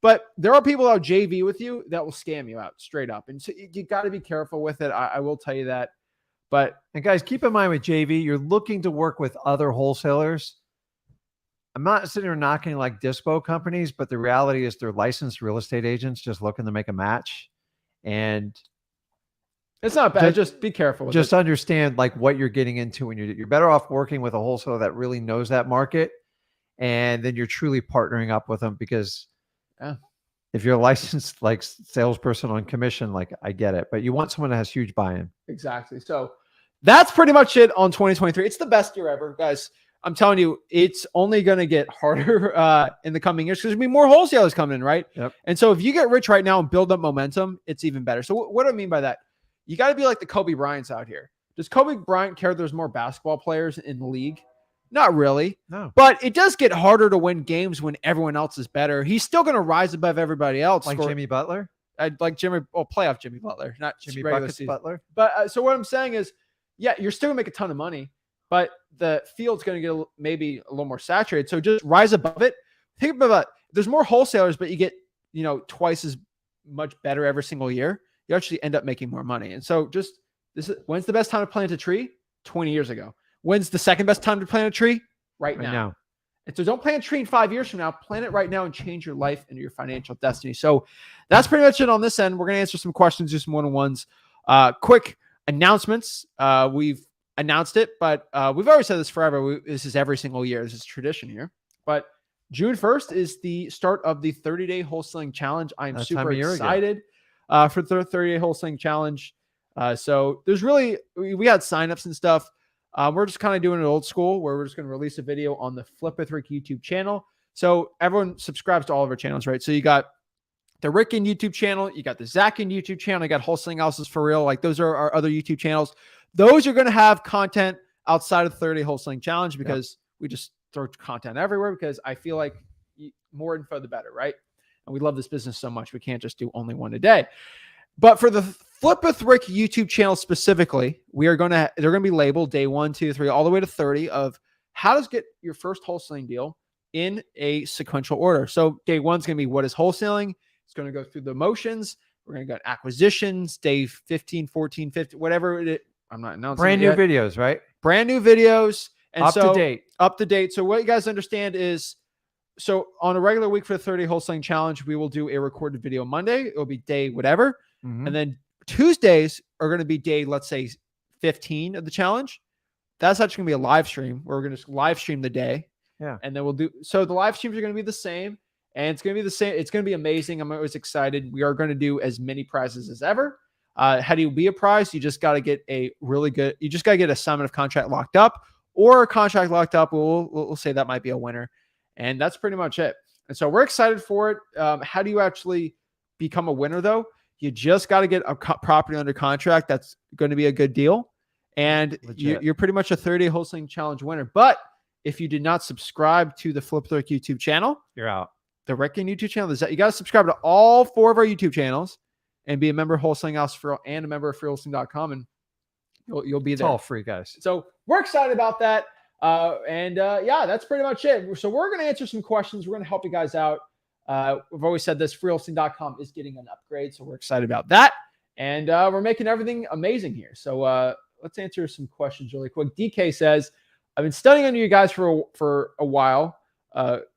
S1: But there are people that JV with you that will scam you out straight up. And so you got to be careful with it. I will tell you that.
S2: And guys, keep in mind with JV, you're looking to work with other wholesalers. I'm not sitting here knocking like dispo companies, but the reality is they're licensed real estate agents just looking to make a match. And
S1: it's not bad. Just be careful with
S2: it. Understand what you're getting into when you're better off working with a wholesaler that really knows that market. And then you're truly partnering up with them, because if you're a licensed salesperson on commission, I get it, but you want someone that has huge buy-in.
S1: Exactly. So that's pretty much it on 2023. It's the best year ever, guys. I'm telling you, it's only going to get harder in the coming years, because there'll be more wholesalers coming in, right?
S2: Yep.
S1: And so if you get rich right now and build up momentum, it's even better. So what do I mean by that? You got to be like the Kobe Bryants out here. Does Kobe Bryant care there's more basketball players in the league? Not really.
S2: No.
S1: But it does get harder to win games when everyone else is better. He's still going to rise above everybody else.
S2: Like Jimmy Butler?
S1: Playoff Jimmy Butler, not
S2: Jimmy
S1: Buckets
S2: Butler.
S1: But so what I'm saying is, yeah, you're still going to make a ton of money, but the field's going to get maybe a little more saturated. So just rise above it. Think about it. There's more wholesalers, but you get, twice as much better every single year. you actually end up making more money. And so when's the best time to plant a tree? 20 years ago. When's the second best time to plant a tree? Right now. And so don't plant a tree in 5 years from now. Plant it right now and change your life and your financial destiny. So that's pretty much it on this end. We're going to answer some questions, do some one-on-ones. Quick announcements. We've announced it, but we've always said this forever. This is every single year. This is tradition here. But June 1st is the start of the 30-day wholesaling challenge. I'm super excited for the 30-day wholesaling challenge. So there's we had signups and stuff. We're just kind of doing it old school where we're just going to release a video on the Flip with Rick YouTube channel. So everyone subscribes to all of our channels, right? So you got the Rick in YouTube channel, you got the Zach in YouTube channel, you got Wholesaling Houses for Real. Like those are our other YouTube channels. Those are going to have content outside of the 30-day wholesaling challenge because we just throw content everywhere because I feel like more info, the better, right? And we love this business so much. We can't just do only one a day. But for the Flip with Rick YouTube channel specifically, they're going to be labeled day 1, 2, 3, all the way to 30 of how to get your first wholesaling deal in a sequential order. So day 1 is going to be what is wholesaling. It's going to go through the motions. We're going to go acquisitions, day 15, 14, 15, whatever it is. I'm not announcing
S2: brand new videos, right?
S1: Brand new videos. And
S2: up to date. So what you guys understand is, so on a regular week for the 30 wholesaling challenge, we will do a recorded video Monday. It will be day whatever. And then Tuesdays are going to be day, let's say 15 of the challenge. That's actually going to be a live stream where we're going to live stream the day. Yeah.
S1: And then so the live streams are going to be the same and it's going to be the same. It's going to be amazing. I'm always excited. We are going to do as many prizes as ever. How do you be a prize? You just got to get you just got to get a assignment of contract locked up or a contract locked up. We'll say that might be a winner. And that's pretty much it. And so we're excited for it. How do you actually become a winner though? You just got to get a property under contract. That's going to be a good deal. And you're pretty much a 30-day wholesaling challenge winner. But if you did not subscribe to the Flip Rick YouTube channel,
S2: you're out.
S1: The Rick and YouTube channel, you got to subscribe to all 4 of our YouTube channels and be a member of Wholesaling House for and a member of freewholesaling.com. And you'll be there.
S2: It's all free, guys.
S1: So we're excited about that. Yeah, that's pretty much it. So we're going to answer some questions. We're going to help you guys out. We've always said this, freewholesaling.com is getting an upgrade. So we're excited about that. And we're making everything amazing here. So let's answer some questions really quick. DK says, I've been studying under you guys for a while,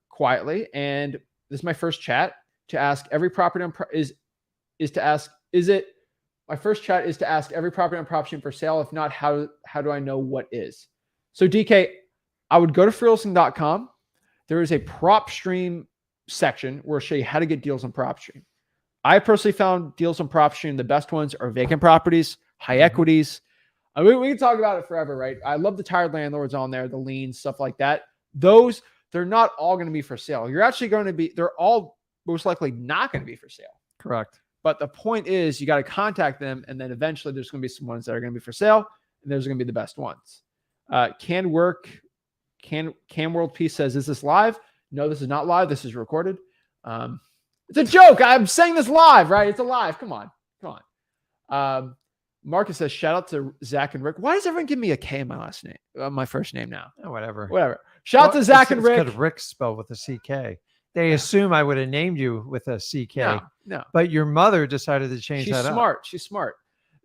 S1: quietly. And this is my first chat to ask every property on my first chat is to ask every property on PropStream for sale. If not, how do I know what is? So DK, I would go to freewholesaling.com. There is a PropStream section where I'll show you how to get deals on PropStream. I personally found deals on PropStream. The best ones are vacant properties, high equities. I mean, we can talk about it forever, right? I love the tired landlords on there, the liens, stuff like that. Those, they're not all going to be for sale. They're all most likely not going to be for sale.
S2: Correct.
S1: But the point is you got to contact them. And then eventually there's going to be some ones that are going to be for sale. And those are going to be the best ones. Can World Peace says, is this live? No, this is not live. This is recorded. It's a joke. I'm saying this live, right? It's a live. Come on. Marcus says, shout out to Zach and Rick. Why does everyone give me a K in my last name? My first name now.
S2: Oh, whatever.
S1: Shout out to Zach and Rick.
S2: Because Rick's spelled with a CK. They assume I would have named you with a CK.
S1: No.
S2: But your mother decided to change that up.
S1: She's smart.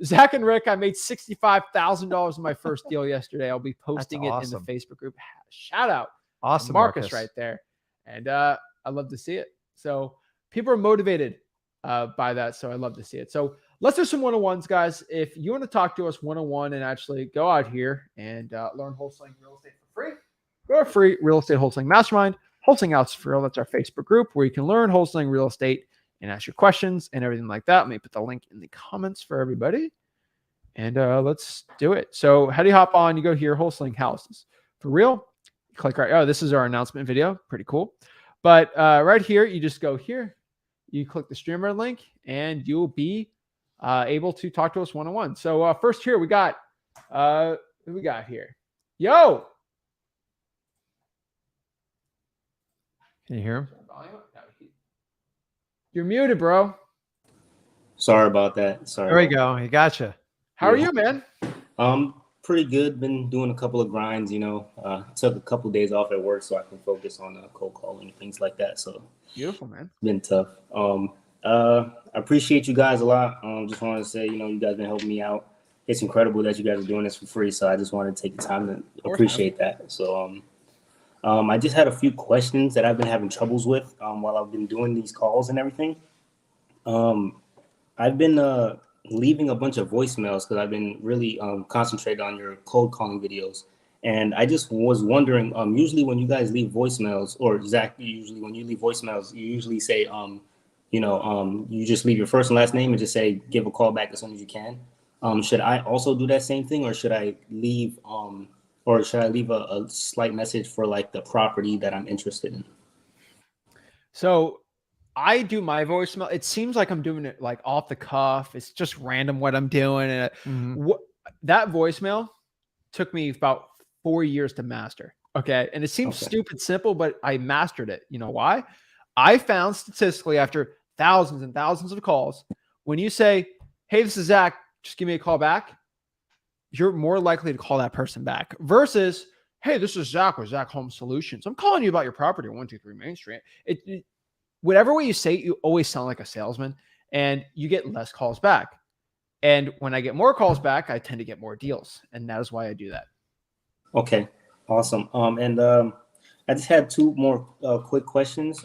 S1: Zach and Rick, I made $65,000 in my first deal yesterday. I'll be posting it in the Facebook group. Shout out.
S2: Awesome.
S1: Marcus right there. And I love to see it. So people are motivated by that. So I love to see it. So let's do some one-on-ones, guys. If you want to talk to us one-on-one and actually go out here and learn wholesaling real estate for free, go to free real estate wholesaling mastermind, Wholesaling House for Real. That's our Facebook group where you can learn wholesaling real estate and ask your questions and everything like that. Let me put the link in the comments for everybody. And let's do it. So how do you hop on? You go here, Wholesaling Houses for Real. You click right. Oh, this is our announcement video. Pretty cool. But right here, you just go here. You click the streamer link and you'll be able to talk to us one-on-one. So first here, we got, who we got here? Yo.
S2: Can you hear him?
S1: You're muted, bro.
S4: Sorry about that. Sorry.
S2: There we go. He got you.
S1: How are you, man?
S4: Pretty good. Been doing a couple of grinds, took a couple of days off at work so I can focus on cold calling and things like that. So
S1: beautiful, man.
S4: Been tough. I appreciate you guys a lot. Just wanted to say, you guys been helping me out. It's incredible that you guys are doing this for free. So I just wanted to take the time to appreciate that. So I just had a few questions that I've been having troubles with while I've been doing these calls and everything. I've been leaving a bunch of voicemails because I've been really concentrated on your cold calling videos. And I just was wondering, usually when you guys leave voicemails, or exactly usually when you leave voicemails, you usually say, you just leave your first and last name and just say, give a call back as soon as you can. Should I also do that same thing, or should I leave, a slight message for like the property that I'm interested in?
S1: So I do my voicemail. It seems like I'm doing it like off the cuff. It's just random what I'm doing. And that voicemail took me about 4 years to master. Okay. And it seems stupid simple, but I mastered it. You know why? I found statistically after thousands and thousands of calls, when you say, hey, this is Zach, just give me a call back, you're more likely to call that person back versus, hey, this is Zach with Zach Home Solutions. I'm calling you about your property on 123 Main Street. Whatever way you say it, you always sound like a salesman and you get less calls back. And when I get more calls back, I tend to get more deals. And that is why I do that.
S4: Okay, awesome. I just had two more quick questions.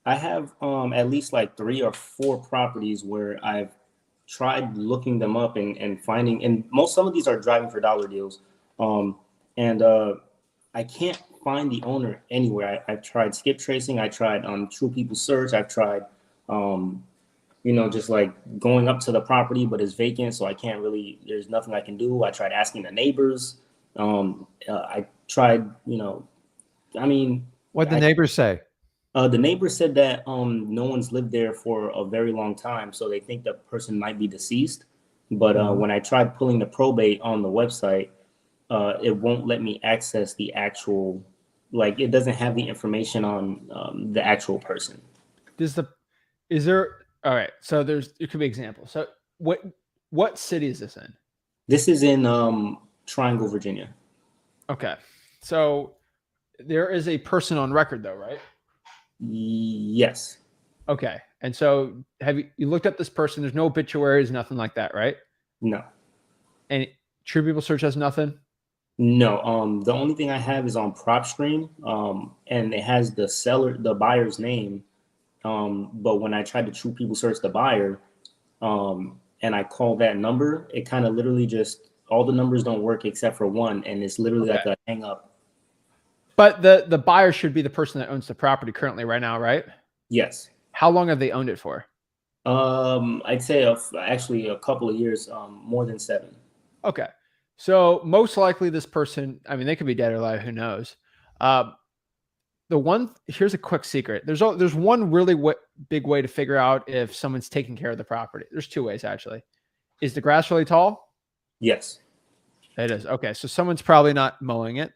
S4: I have at least like 3 or 4 properties where I've tried looking them up and finding, and some of these are driving for dollar deals. I can't find the owner anywhere. I've tried skip tracing. I tried True People Search. I've tried, just like going up to the property, but it's vacant. So I can't really, there's nothing I can do. I tried asking the neighbors. I tried,
S2: What'd the neighbors say?
S4: The neighbor said that no one's lived there for a very long time, so they think the person might be deceased. But when I tried pulling the probate on the website, it won't let me access the actual, like it doesn't have the information on the actual person.
S1: All right, so it could be examples. So what city is this in?
S4: This is in Triangle, Virginia.
S1: Okay, so there is a person on record though, right?
S4: Yes.
S1: Okay. And so have you looked up this person? There's no obituaries, nothing like that, right?
S4: No.
S1: And True People Search has nothing?
S4: No. The only thing I have is on PropStream, and it has the buyer's name. But when I tried to True People Search the buyer, and I call that number, it kind of literally just, all the numbers don't work except for one, and it's literally like a hang up.
S1: But the buyer should be the person that owns the property currently right now, right?
S4: Yes.
S1: How long have they owned it for?
S4: I'd say actually a couple of years, more than 7.
S1: Okay. So most likely this person, I mean, they could be dead or alive, who knows? Here's a quick secret. There's one really big way to figure out if someone's taking care of the property. There's 2 ways actually. Is the grass really tall?
S4: Yes.
S1: It is. Okay. So someone's probably not mowing it.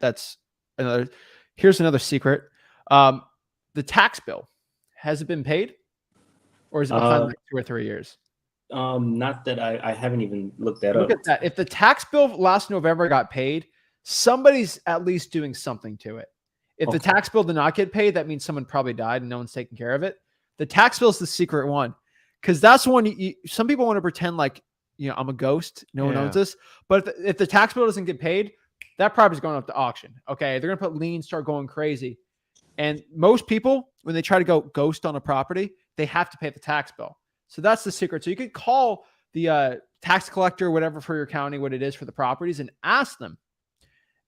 S1: Here's another secret. The tax bill, has it been paid? Or is it behind like 2 or 3 years?
S4: Not that I haven't even looked that
S1: up. Look at that. If the tax bill last November got paid, somebody's at least doing something to it. If the tax bill did not get paid, that means someone probably died and no one's taking care of it. The tax bill is the secret one. Because that's one some people want to pretend like, I'm a ghost. No one owns this. But if the tax bill doesn't get paid, that property's going up to auction. Okay. They're going to put liens, start going crazy. And most people, when they try to go ghost on a property, they have to pay the tax bill. So that's the secret. So you could call the tax collector, whatever for your county, what it is for the properties, and ask them.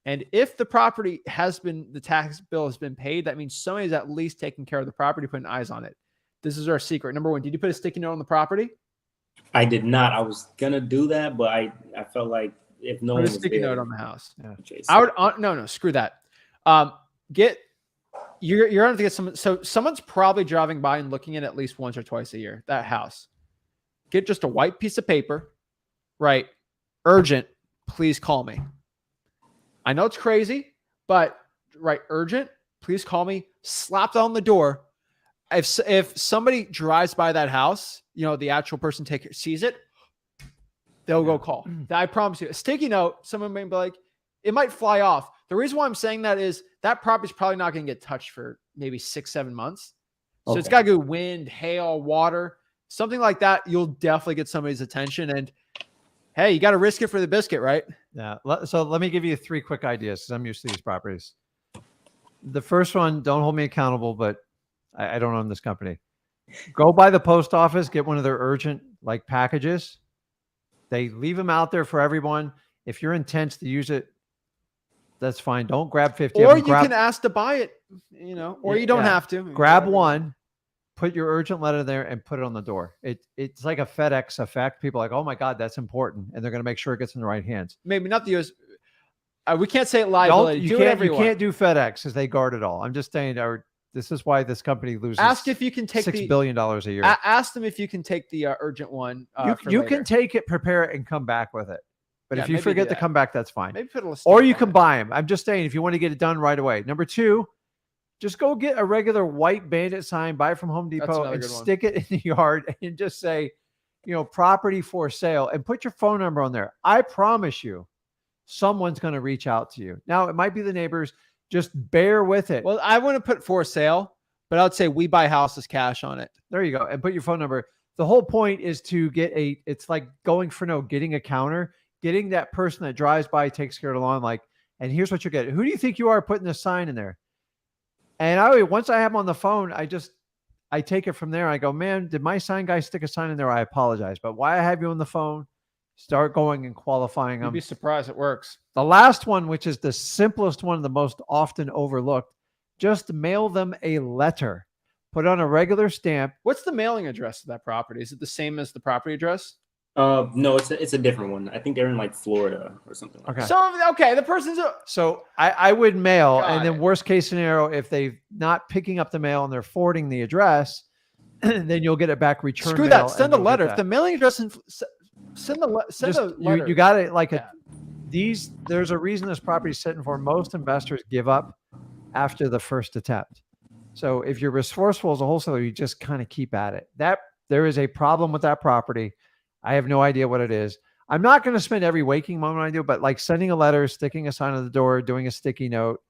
S1: And if the the tax bill has been paid, that means somebody's at least taking care of the property, putting eyes on it. This is our secret. Number 1, did you put a sticky note on the property?
S2: I did not. I was going to do that, but I felt like if no one was there. Put a sticky note
S1: on the house. Yeah. I would, no, screw that. You're going to have to get someone. So someone's probably driving by and looking at least once or twice a year, that house. Get just a white piece of paper, right? Urgent, please call me. I know it's crazy, but right, urgent, please call me. Slap on the door. If somebody drives by that house, the actual person sees it, they'll go call. I promise you. A sticky note, someone may be like, it might fly off. The reason why I'm saying that is that property's probably not going to get touched for maybe 6-7 months. So it's got to go wind, hail, water, something like that. You'll definitely get somebody's attention. And hey, you got to risk it for the biscuit, right?
S2: Yeah. So let me give you 3 quick ideas because I'm used to these properties. The first one, don't hold me accountable, but I don't own this company. Go by the post office, get one of their urgent like packages. They leave them out there for everyone. If you're intense to use it, that's fine. Don't grab 50.
S1: Or you can ask to buy it, or you don't have to.
S2: Grab one, put your urgent letter there and put it on the door. It's like a FedEx effect. People are like, oh my God, that's important. And they're going to make sure it gets in the right hands.
S1: Maybe not the US. We can't say it liability.
S2: You can't do FedEx because they guard it all. I'm just saying, this is why this company loses.
S1: Ask if you can take
S2: $6 billion a year.
S1: Ask them if you can take the urgent one.
S2: You can take it, prepare it, and come back with it. But if you forget to come back, that's fine.
S1: Maybe put a
S2: or you can buy them. I'm just saying, if you want to get it done right away. Number 2, just go get a regular white bandit sign, buy it from Home Depot, and stick it in the yard and just say, property for sale, and put your phone number on there. I promise you, someone's going to reach out to you. Now, it might be the neighbors. Just bear with it.
S1: Well, I want to put for sale, but I would say we buy houses cash on it.
S2: There you go. And put your phone number. The whole point is to get it's like going for getting a counter, getting that person that drives by, takes care of the lawn. And here's what you get. Who do you think you are putting this sign in there? And once I have them on the phone, I take it from there. I go, man, did my sign guy stick a sign in there? I apologize. But why I have you on the phone, start going and qualifying them.
S1: You'd be surprised it works.
S2: The last one, which is the simplest one, the most often overlooked, just mail them a letter. Put on a regular stamp.
S1: What's the mailing address of that property? Is it the same as the property address?
S4: No, it's a different one. I think they're in Florida or something.
S2: Okay.
S1: So the person's
S2: so I would mail, and then worst case scenario, if they're not picking up the mail and they're forwarding the address, then you'll get it back returned.
S1: Screw that. Send a letter. If the mailing address send a letter.
S2: You got it there's a reason this property is sitting for. Most investors give up after the first attempt. So if you're resourceful as a wholesaler, you just kind of keep at it. There is a problem with that property. I have no idea what it is. I'm not going to spend every waking moment I do, but sending a letter, sticking a sign on the door, doing a sticky note.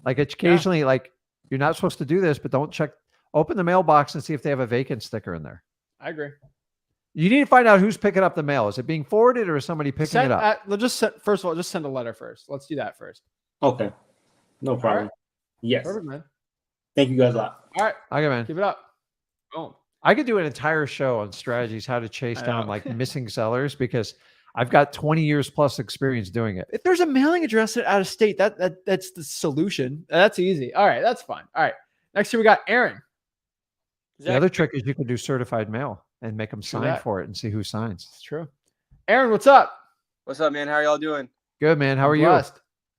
S2: Occasionally, you're not supposed to do this, but don't open the mailbox and see if they have a vacant sticker in there.
S1: I agree.
S2: You need to find out who's picking up the mail. Is it being forwarded or is somebody picking it up?
S1: First of all, just send a letter first. Let's do that first.
S4: Okay. No problem.
S1: Right.
S4: Yes.
S1: Perfect, man.
S4: Thank you guys a lot.
S1: All right.
S2: Okay, man.
S1: Keep it up. Boom.
S2: I could do an entire show on strategies, how to chase down missing sellers, because I've got 20 years plus experience doing it.
S1: If there's a mailing address out of state, that's the solution. That's easy. All right. That's fine. All right. Next year we got Aaron.
S2: The other trick is you can do certified mail and make them sign for it and see who signs.
S1: It's true. Aaron, what's up?
S5: What's up, man? How are y'all doing?
S2: Good, man. How are you?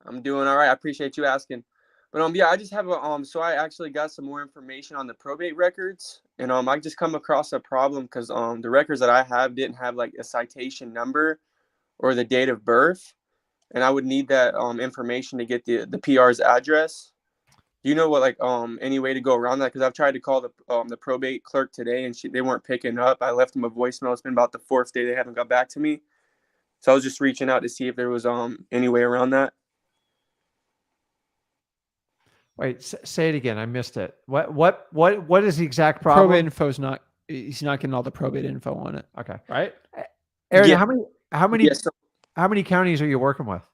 S5: I'm doing all right. I appreciate you asking. But yeah, I just have so I actually got some more information on the probate records, and I just come across a problem because the records that I have didn't have a citation number or the date of birth, and I would need that information to get the PR's address. Do you know what any way to go around that? Because I've tried to call the probate clerk today, and they weren't picking up. I left them a voicemail. It's been about the 4th day they haven't got back to me, so I was just reaching out to see if there was any way around that.
S2: Wait, say it again. I missed it. What is the exact problem?
S1: Probate info's he's not getting all the probate info on it.
S2: Okay.
S1: Right?
S2: Aaron,
S5: Yeah.
S2: how many counties are you working with?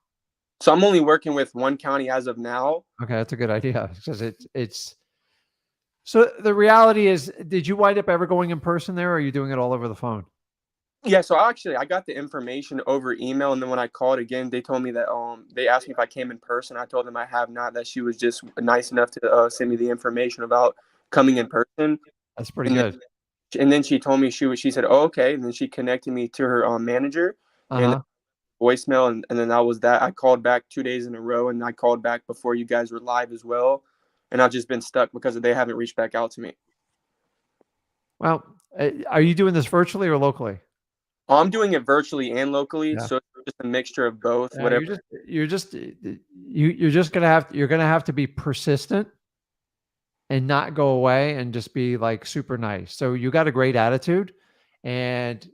S5: So I'm only working with one county as of now.
S2: Okay, that's a good idea because it's. So the reality is, did you wind up ever going in person there, or are you doing it all over the phone?
S5: Yeah, so I got the information over email, and then when I called again, they told me that they asked me if I came in person. I told them I have not. That she was just nice enough to send me the information about coming in person.
S2: That's pretty good.
S5: And then she told me she said, "Oh, okay," and then she connected me to her manager and voicemail, and then that was that. I called back 2 days in a row, and I called back before you guys were live as well, and I've just been stuck because they haven't reached back out to me.
S2: Well, are you doing this virtually or locally?
S5: I'm doing it virtually and locally, so it's just a mixture of both.
S2: Yeah,
S5: whatever.
S2: You're gonna have to be persistent and not go away and just be super nice. So you got a great attitude, and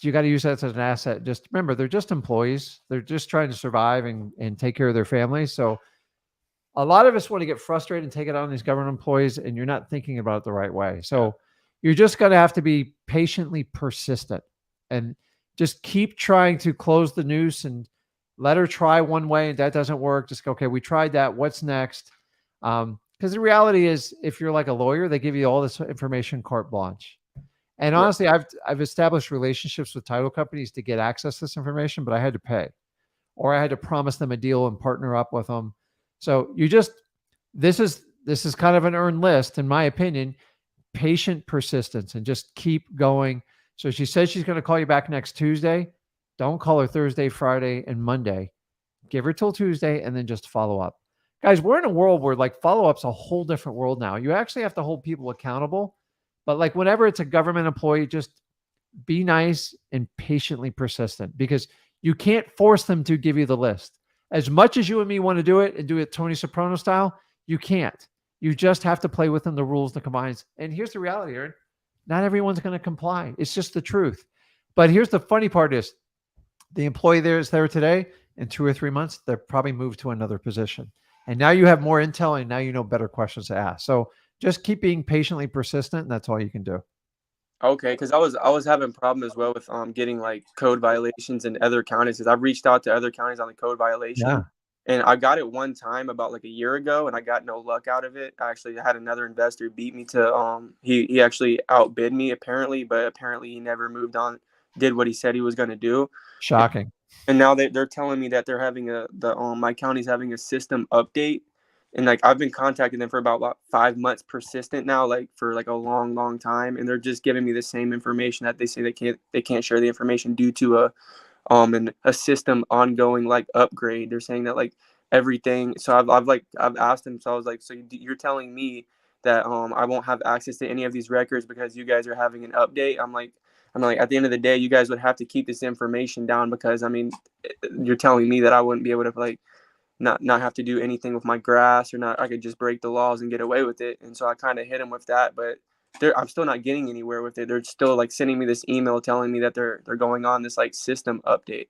S2: you got to use that as an asset. Just remember, they're just employees. They're just trying to survive and take care of their families. So a lot of us want to get frustrated and take it out on these government employees, and you're not thinking about it the right way. So you're just going to have to be patiently persistent and just keep trying to close the noose and let her try one way. And that doesn't work. Just go, okay, we tried that. What's next? Because the reality is, if you're like a lawyer, they give you all this information carte blanche. And honestly, I've established relationships with title companies to get access to this information, but I had to pay, or I had to promise them a deal and partner up with them. So this is kind of an earned list, in my opinion. Patient persistence and just keep going. So she says she's going to call you back next Tuesday. Don't call her Thursday, Friday, and Monday. Give her till Tuesday and then just follow up. Guys, we're in a world where like follow-up's a whole different world now. You actually have to hold people accountable. But like whenever it's a government employee, just be nice and patiently persistent, because you can't force them to give you the list. As much as you and me want to do it and do it Tony Soprano style, you can't. You just have to play within the rules, the confines. And here's the reality, Aaron. Not everyone's going to comply. It's just the truth. But here's the funny part is the employee there is there today. In 2 or 3 months, they're probably moved to another position. And now you have more intel, and now you know better questions to ask. So just keep being patiently persistent, and that's all you can do.
S5: Okay, because I was having a problem as well with getting like code violations in other counties. Because I've reached out to other counties on the code violation. Yeah. And I got it one time about like a year ago, and I got no luck out of it. I actually had another investor beat me to he actually outbid me apparently, but apparently he never moved on, did what he said he was going to do.
S2: Shocking.
S5: And now they're telling me that they're having my county's having a system update. And like I've been contacting them for about 5 months persistent now, like for like a long time, and they're just giving me the same information that they say they can't share the information due to a system ongoing like upgrade. They're saying that like everything. So I've asked them. So I was like, so you're telling me that I won't have access to any of these records because you guys are having an update? I'm like at the end of the day, you guys would have to keep this information down, because I mean, you're telling me that I wouldn't be able to like not have to do anything with my grass, or not, I could just break the laws and get away with it. And so I kind of hit them with that, but I'm still not getting anywhere with it. They're still like sending me this email telling me that they're going on this like system update.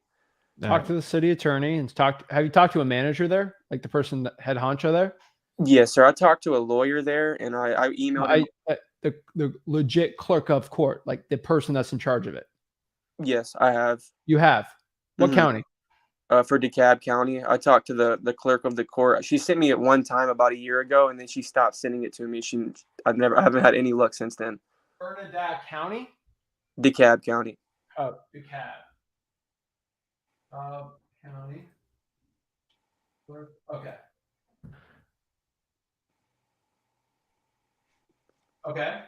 S1: Talk to the city attorney and have you talked to a manager there? Like the person that head honcho there?
S5: Yes, sir. I talked to a lawyer there, and I emailed him.
S1: The legit clerk of court, like the person that's in charge of it.
S5: Yes, I have.
S1: You have? What county?
S5: For DeKalb County. I talked to the clerk of the court. She sent me it one time about a year ago, and then she stopped sending it to me. I haven't had any luck since then.
S1: Bernadette County?
S5: DeKalb County.
S1: Oh, DeKalb. County. Okay. Okay.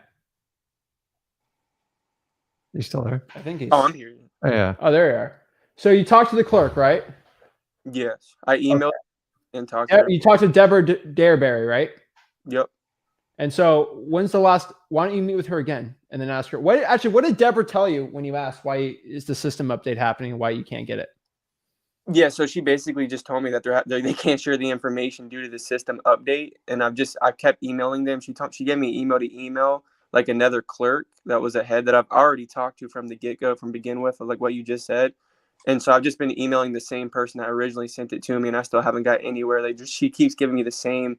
S2: You still there?
S1: I think he's.
S5: Oh, I'm here.
S2: Oh, yeah.
S1: Oh, there you are. So you talked to the clerk, right?
S5: Yes, I emailed and talked to her.
S1: You talked to Deborah Dareberry, right?
S5: Yep.
S1: And so when's the last? Why don't you meet with her again and then ask her? What did Deborah tell you when you asked why is the system update happening and why you can't get it?
S5: Yeah, so she basically just told me that they can't share the information due to the system update, and I kept emailing them. She gave me email to email like another clerk that was ahead that I've already talked to from the get-go, from begin with, like what you just said. And so I've just been emailing the same person that originally sent it to me, and I still haven't got anywhere. She keeps giving me the same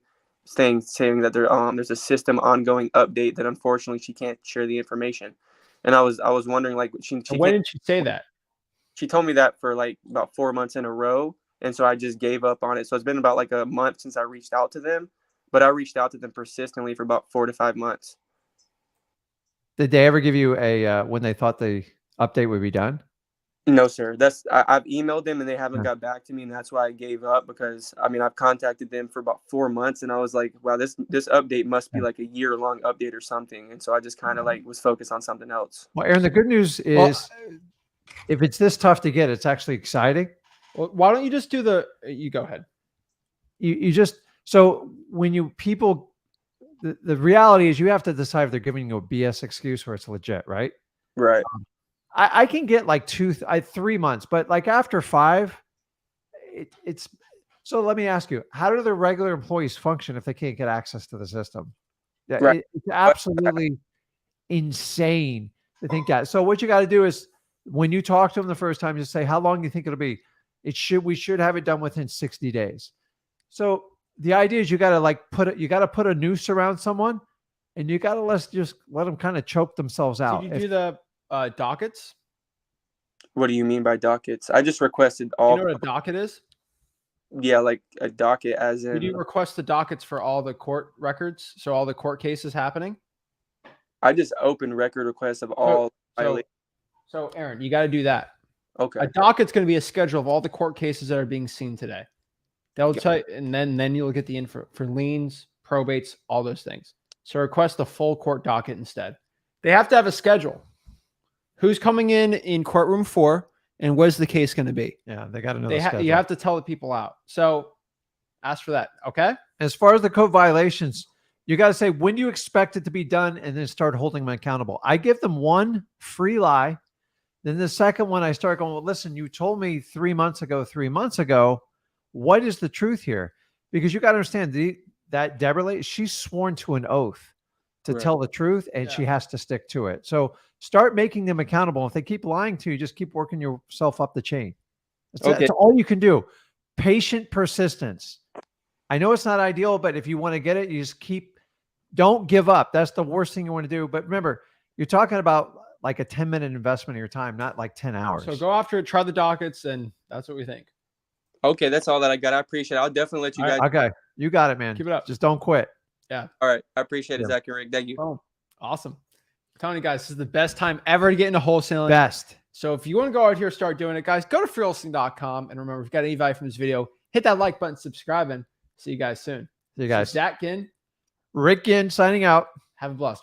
S5: thing, saying that there's a system ongoing update that unfortunately she can't share the information. And I was wondering, like,
S1: when did she say that?
S5: She told me that for like about 4 months in a row, and so I just gave up on it. So it's been about like a month since I reached out to them, but I reached out to them persistently for about 4 to 5 months.
S2: Did they ever give you a when they thought the update would be done?
S5: No, sir. I've emailed them and they haven't got back to me, and that's why I gave up, because I mean I've contacted them for about 4 months, and I was like, wow, this update must be like a year-long update or something, and so I just kind of like was focused on something else.
S2: Well, Aaron, the good news is if it's this tough to get, it's actually exciting.
S1: Well, why don't you just do you go ahead.
S2: You just, so when the reality is you have to decide if they're giving you a BS excuse or it's legit, right?
S5: Right.
S2: I can get like 3 months, but like after 5, it's, so let me ask you, how do the regular employees function if they can't get access to the system?
S5: Right.
S2: It's absolutely insane to think that. So what you got to do is when you talk to them the first time, just say, how long do you think it'll be? We should have it done within 60 days. So the idea is you got to put a noose around someone, and you got to just let them kind of choke themselves out.
S1: Did you do the dockets?
S5: What do you mean by dockets? I just requested
S1: Do you
S5: all.
S1: know what a docket is?
S5: Yeah, like a docket, as
S1: Did
S5: in.
S1: you request the dockets for all the court records? So all the court cases happening?
S5: I just opened record requests of all.
S1: So Aaron, you got to do that.
S5: Okay.
S1: A docket's going to be a schedule of all the court cases that are being seen today. They'll tell you, and then you'll get the info for liens, probates, all those things. So request the full court docket instead. They have to have a schedule. Who's coming in courtroom 4, and what is the case going to be?
S2: Yeah, they got to know the schedule.
S1: You have to tell the people out. So ask for that. Okay.
S2: As far as the code violations, you got to say when you expect it to be done, and then start holding them accountable. I give them one free lie. Then the second one, I start going, well, listen, you told me 3 months ago, what is the truth here? Because you got to understand that Deborah, she's sworn to an oath to tell the truth, and she has to stick to it. So start making them accountable. If they keep lying to you, just keep working yourself up the chain. That's all you can do. Patient persistence. I know it's not ideal, but if you want to get it, you just don't give up. That's the worst thing you want to do. But remember, you're talking about like a 10-minute investment of your time, not like 10 hours.
S1: So go after it, try the dockets, and that's what we think.
S5: Okay, that's all that I got. I appreciate it. I'll definitely let you guys.
S2: Okay, you got it, man.
S1: Keep it up.
S2: Just don't quit.
S1: Yeah.
S5: All right. I appreciate it, Zach and Rick. Thank you.
S1: Oh, awesome. I'm telling you guys, this is the best time ever to get into wholesaling.
S2: Best.
S1: So if you want to go out here and start doing it, guys, go to freewholesaling.com. And remember, if you've got any value from this video, hit that like button, subscribe, and see you guys soon.
S2: See you guys.
S1: So Zach Ginn,
S2: Rick Ginn signing out.
S1: have a blessed one.